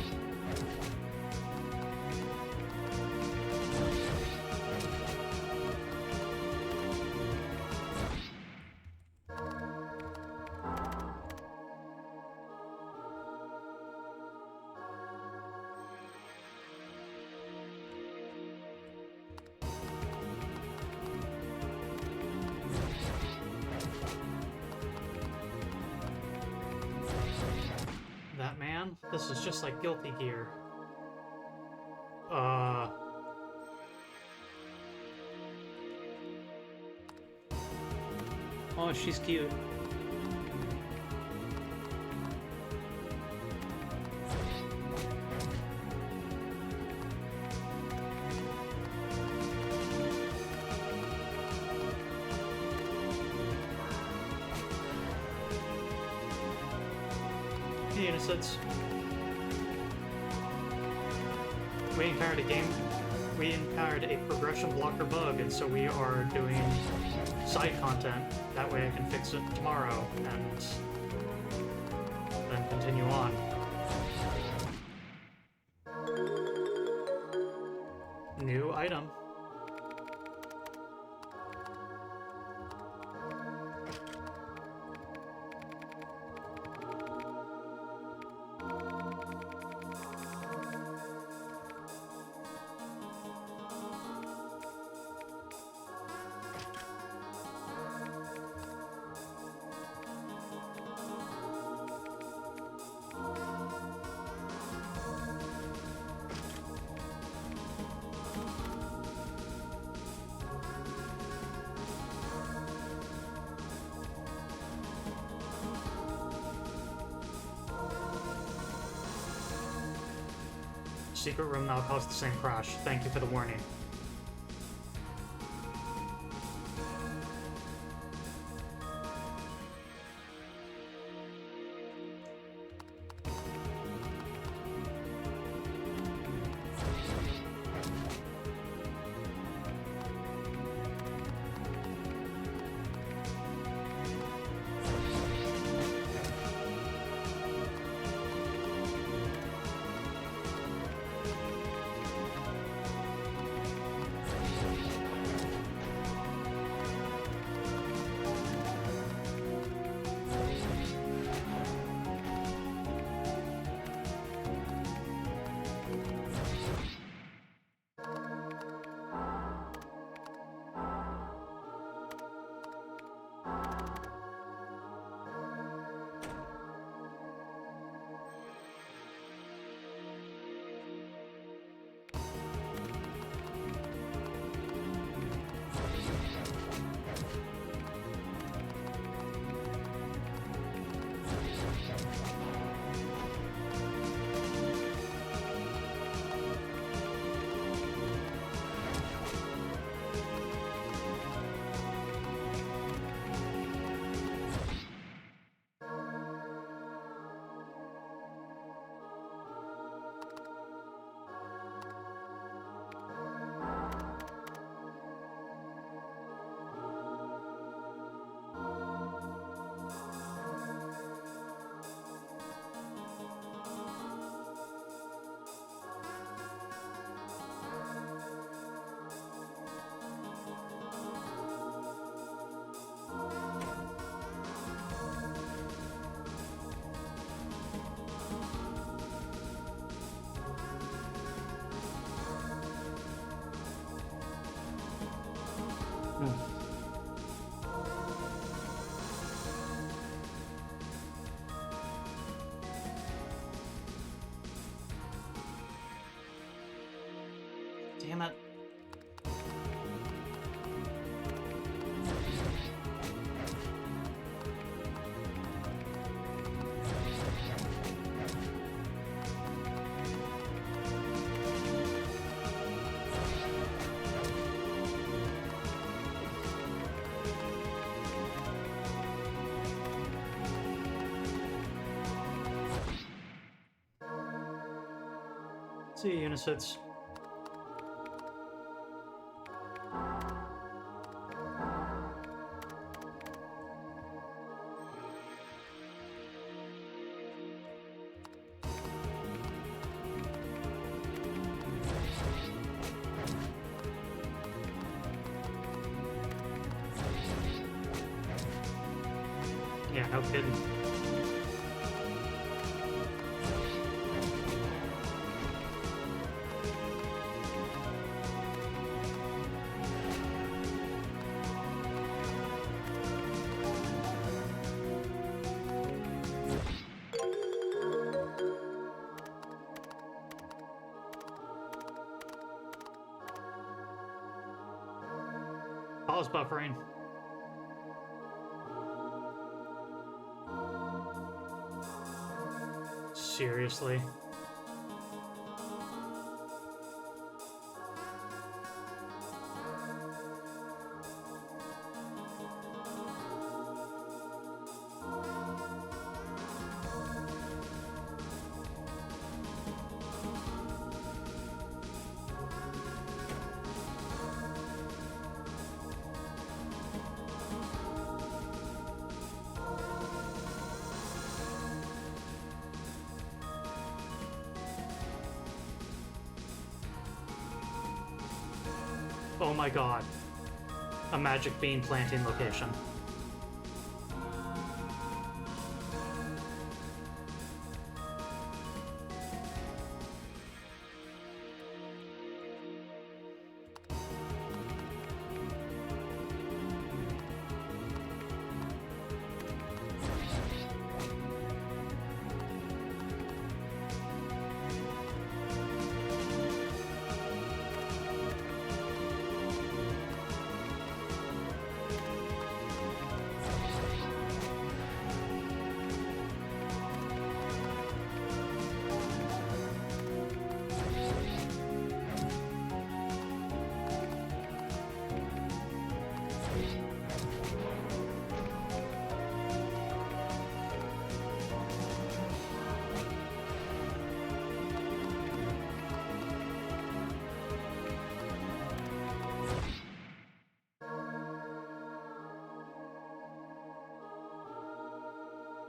That man? This is just like Guilty Gear. Oh, she's cute. Hey, Innocents. We encountered a progression blocker bug, and so we are doing side content. That way I can fix it tomorrow, and then continue on. New item. Secret room now caused the same crash. Thank you for the warning. Damn it. See you, Unisits. Yeah, no kidding. Pause buffering. Seriously? Oh my god. A magic bean planting location.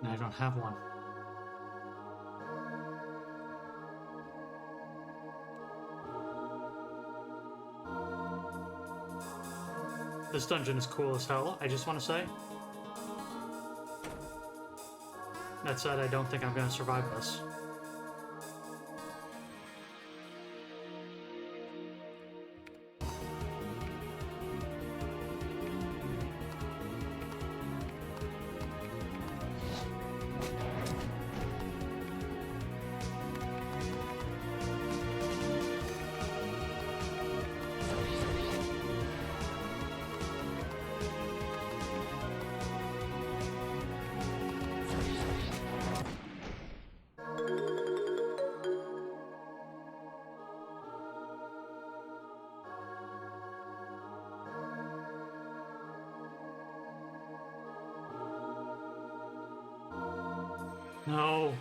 I don't have one. This dungeon is cool as hell, I just want to say. That said, I don't think I'm going to survive this. No.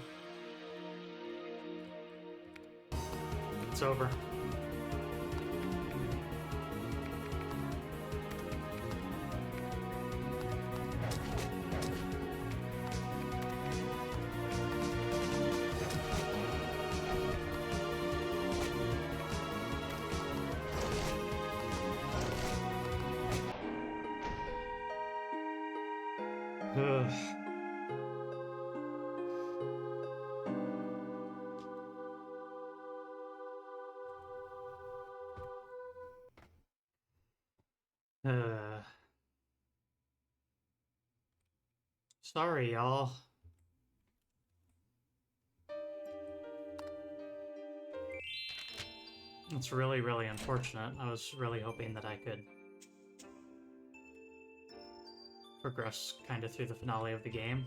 It's over. Ugh. Sorry, y'all. It's really, really unfortunate. I was really hoping that I could progress kind of through the finale of the game.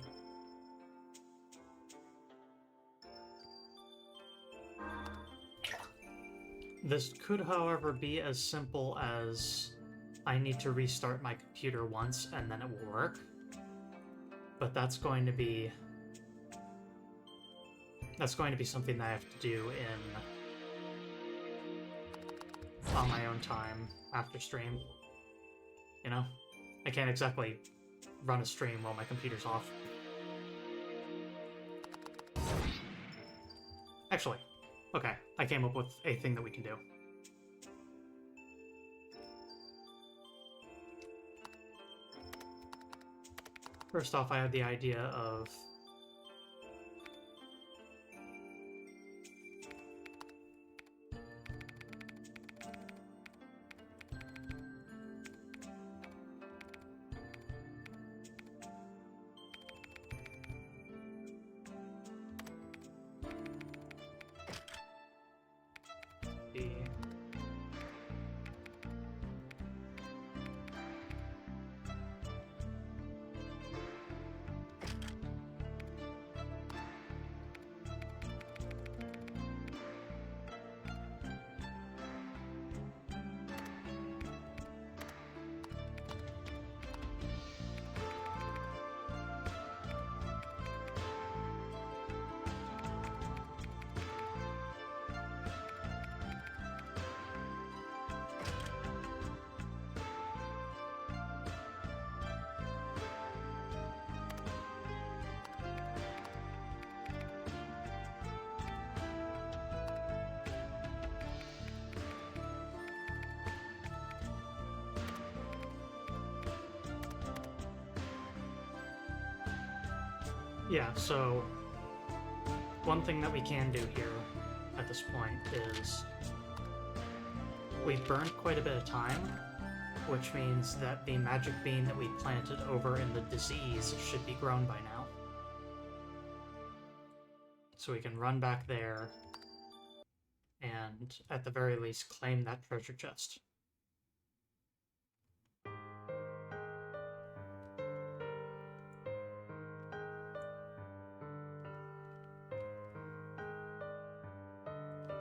This could, however, be as simple as I need to restart my computer once and then it will work. But that's going to be something that I have to do on my own time after stream. You know? I can't exactly run a stream while my computer's off. Actually, okay, I came up with a thing that we can do. First off, I had the idea of yeah, so one thing that we can do here at this point is we've burned quite a bit of time, which means that the magic bean that we planted over in the disease should be grown by now. So we can run back there and, at the very least, claim that treasure chest.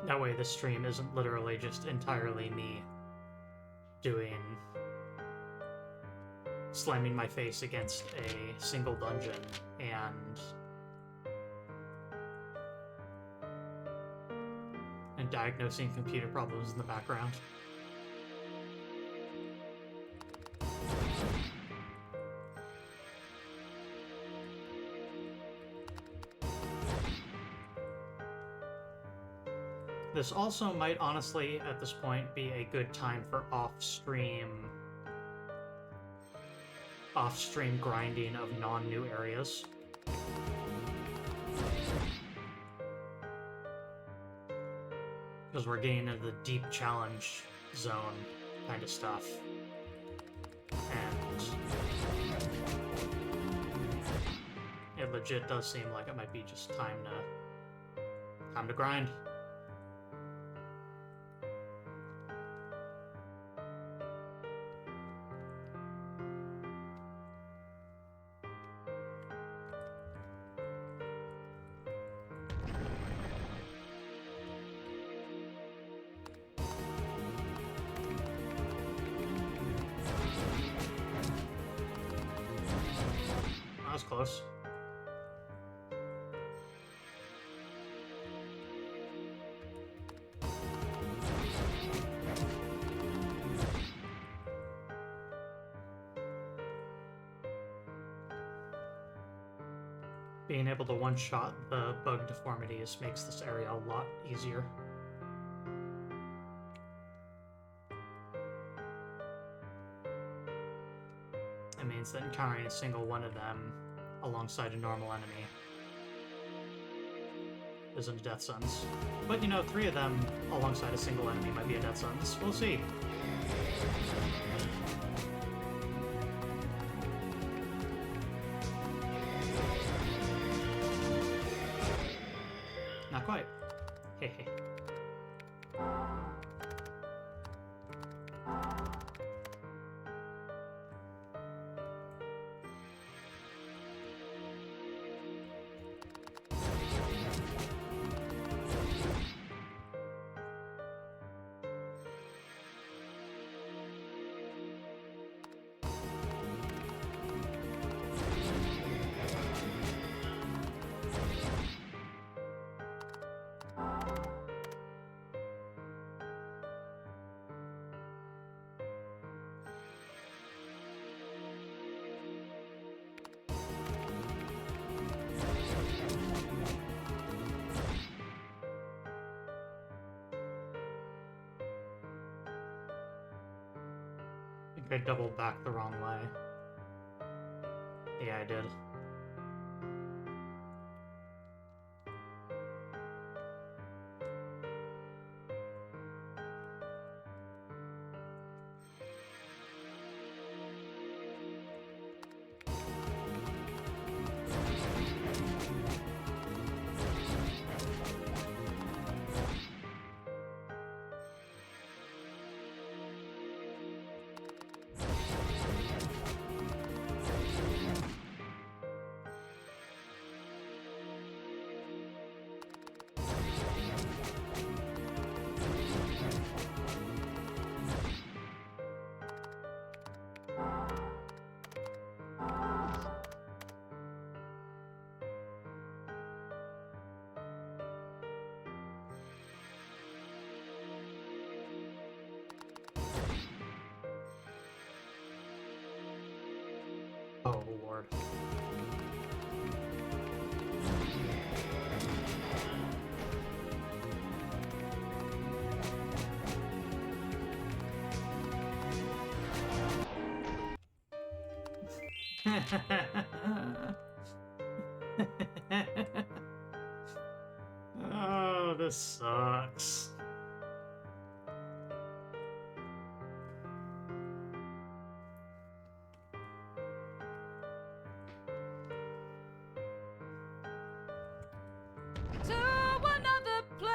That way this stream isn't literally just entirely me slamming my face against a single dungeon and diagnosing computer problems in the background. This also might honestly, at this point, be a good time for off-stream grinding of non-new areas. Because we're getting into the deep challenge zone kind of stuff. And it legit does seem like it might be just time to grind. That was close. Being able to one-shot the bug deformities makes this area a lot easier. It means that encountering a single one of them alongside a normal enemy isn't a death sentence. But, you know, 3 of them alongside a single enemy might be a death sentence. We'll see. Not quite. Hehe. I doubled back the wrong way. Yeah, I did. Oh, Lord. Oh, this sucks. To another place.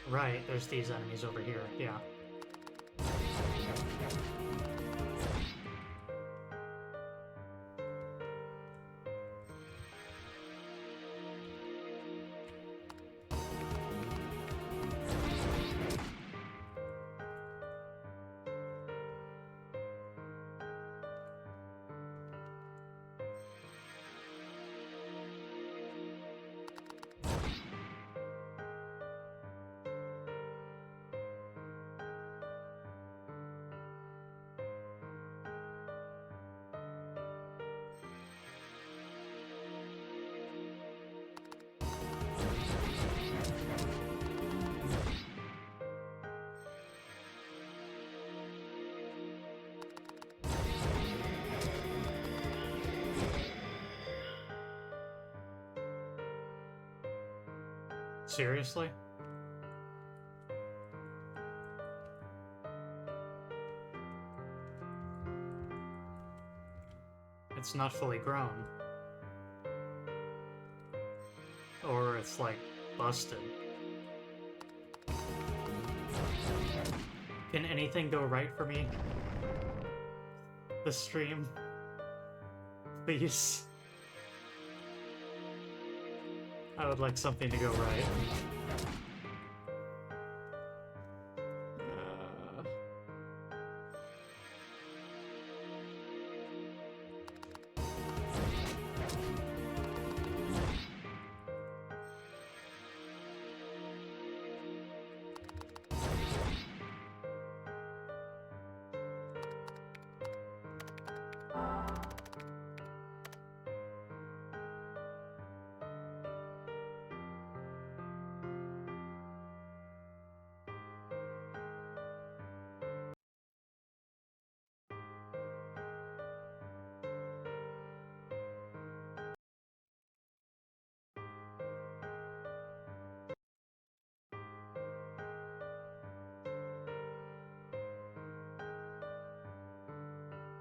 Right, there's these enemies over here, yeah. Seriously? It's not fully grown. Or it's, like, busted. Can anything go right for me? The stream? Please? I would like something to go right.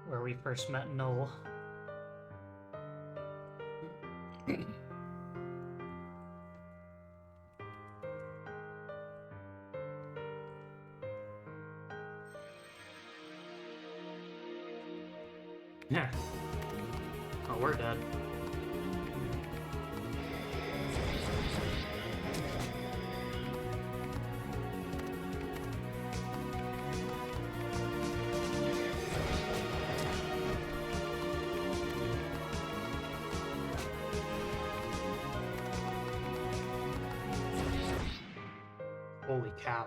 Where we first met Null. Yeah. Oh, we're dead. Holy cow.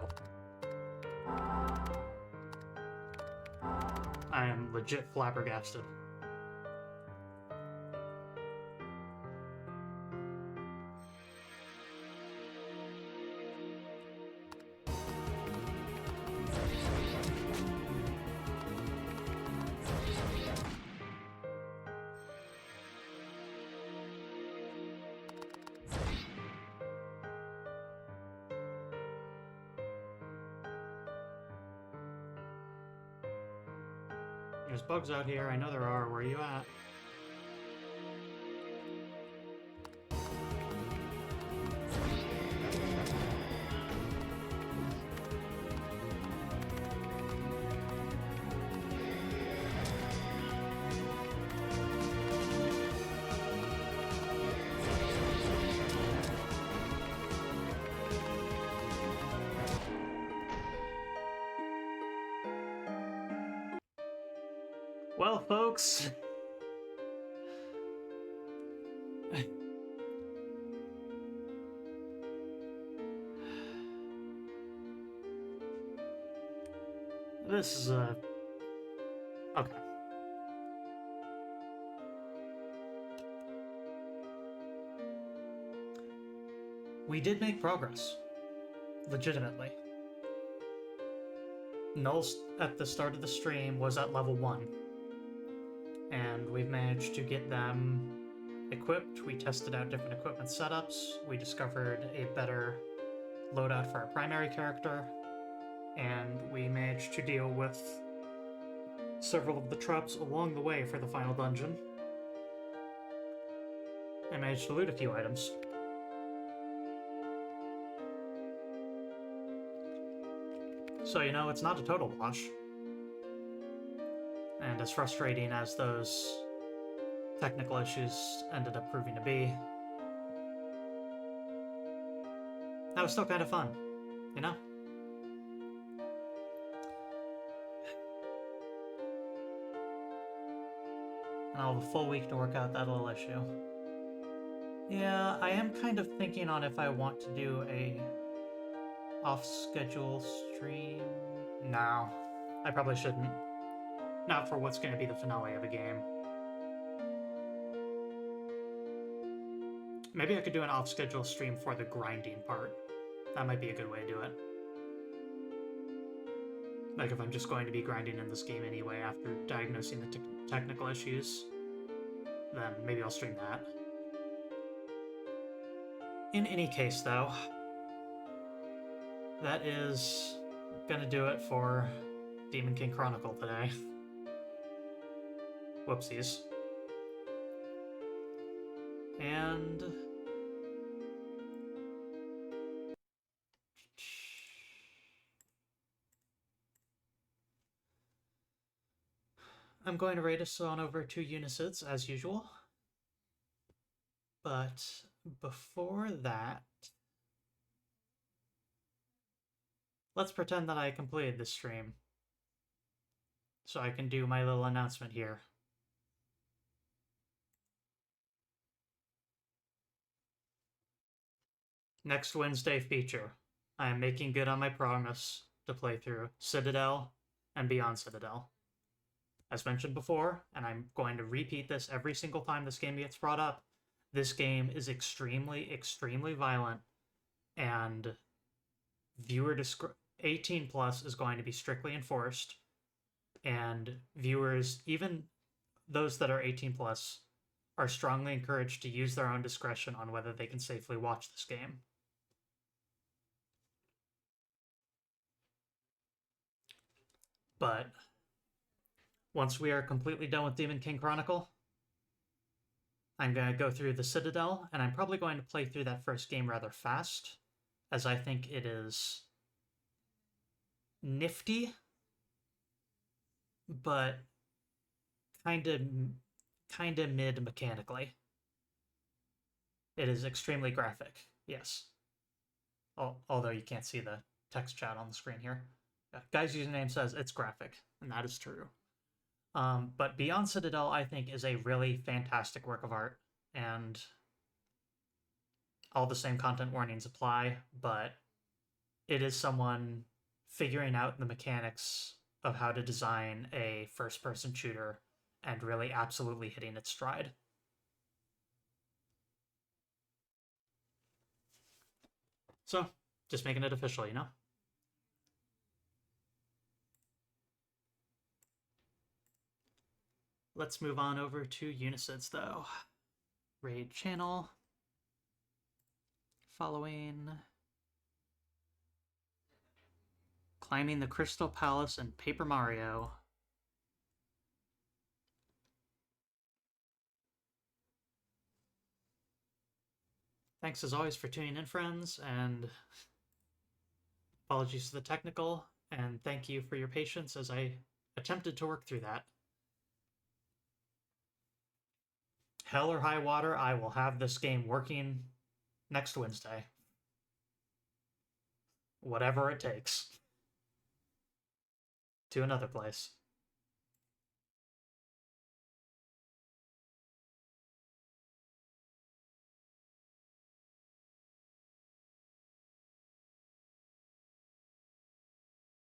I am legit flabbergasted. There's bugs out here. I know there are. Where are you at? Well, folks. This is okay. We did make progress. Legitimately. Null at the start of the stream was at level 1. And we've managed to get them equipped. We tested out different equipment setups. We discovered a better loadout for our primary character. And we managed to deal with several of the traps along the way for the final dungeon. I managed to loot a few items. So, you know, it's not a total wash. And as frustrating as those technical issues ended up proving to be, that was still kind of fun, you know? And I'll have a full week to work out that little issue. Yeah, I am kind of thinking on if I want to do a off-schedule stream. No, I probably shouldn't. Not for what's going to be the finale of a game. Maybe I could do an off-schedule stream for the grinding part. That might be a good way to do it. Like if I'm just going to be grinding in this game anyway after diagnosing the technical issues, then maybe I'll stream that. In any case, though, that is gonna do it for Demon King Chronicle today. Whoopsies. And I'm going to rate us on over 2 Unicids, as usual. But before that, let's pretend that I completed this stream. So I can do my little announcement here. Next Wednesday feature. I am making good on my promise to play through Citadel and Beyond Citadel. As mentioned before, and I'm going to repeat this every single time this game gets brought up, this game is extremely, extremely violent, and viewer 18 plus is going to be strictly enforced, and viewers, even those that are 18 plus, are strongly encouraged to use their own discretion on whether they can safely watch this game. But once we are completely done with Demon King Chronicle, I'm going to go through the Citadel, and I'm probably going to play through that first game rather fast, as I think it is nifty, but kind of mid mechanically. It is extremely graphic, yes. Although you can't see the text chat on the screen here. Yeah, guy's username says it's graphic, and that is true. But Beyond Citadel, I think, is a really fantastic work of art, and all the same content warnings apply, but it is someone figuring out the mechanics of how to design a first-person shooter and really absolutely hitting its stride. So, just making it official, you know? Let's move on over to Unicids, though. Raid channel. Following. Climbing the Crystal Palace and Paper Mario. Thanks as always for tuning in, friends, and apologies for the technical, and thank you for your patience as I attempted to work through that. Hell or high water, I will have this game working next Wednesday. Whatever it takes. To another place.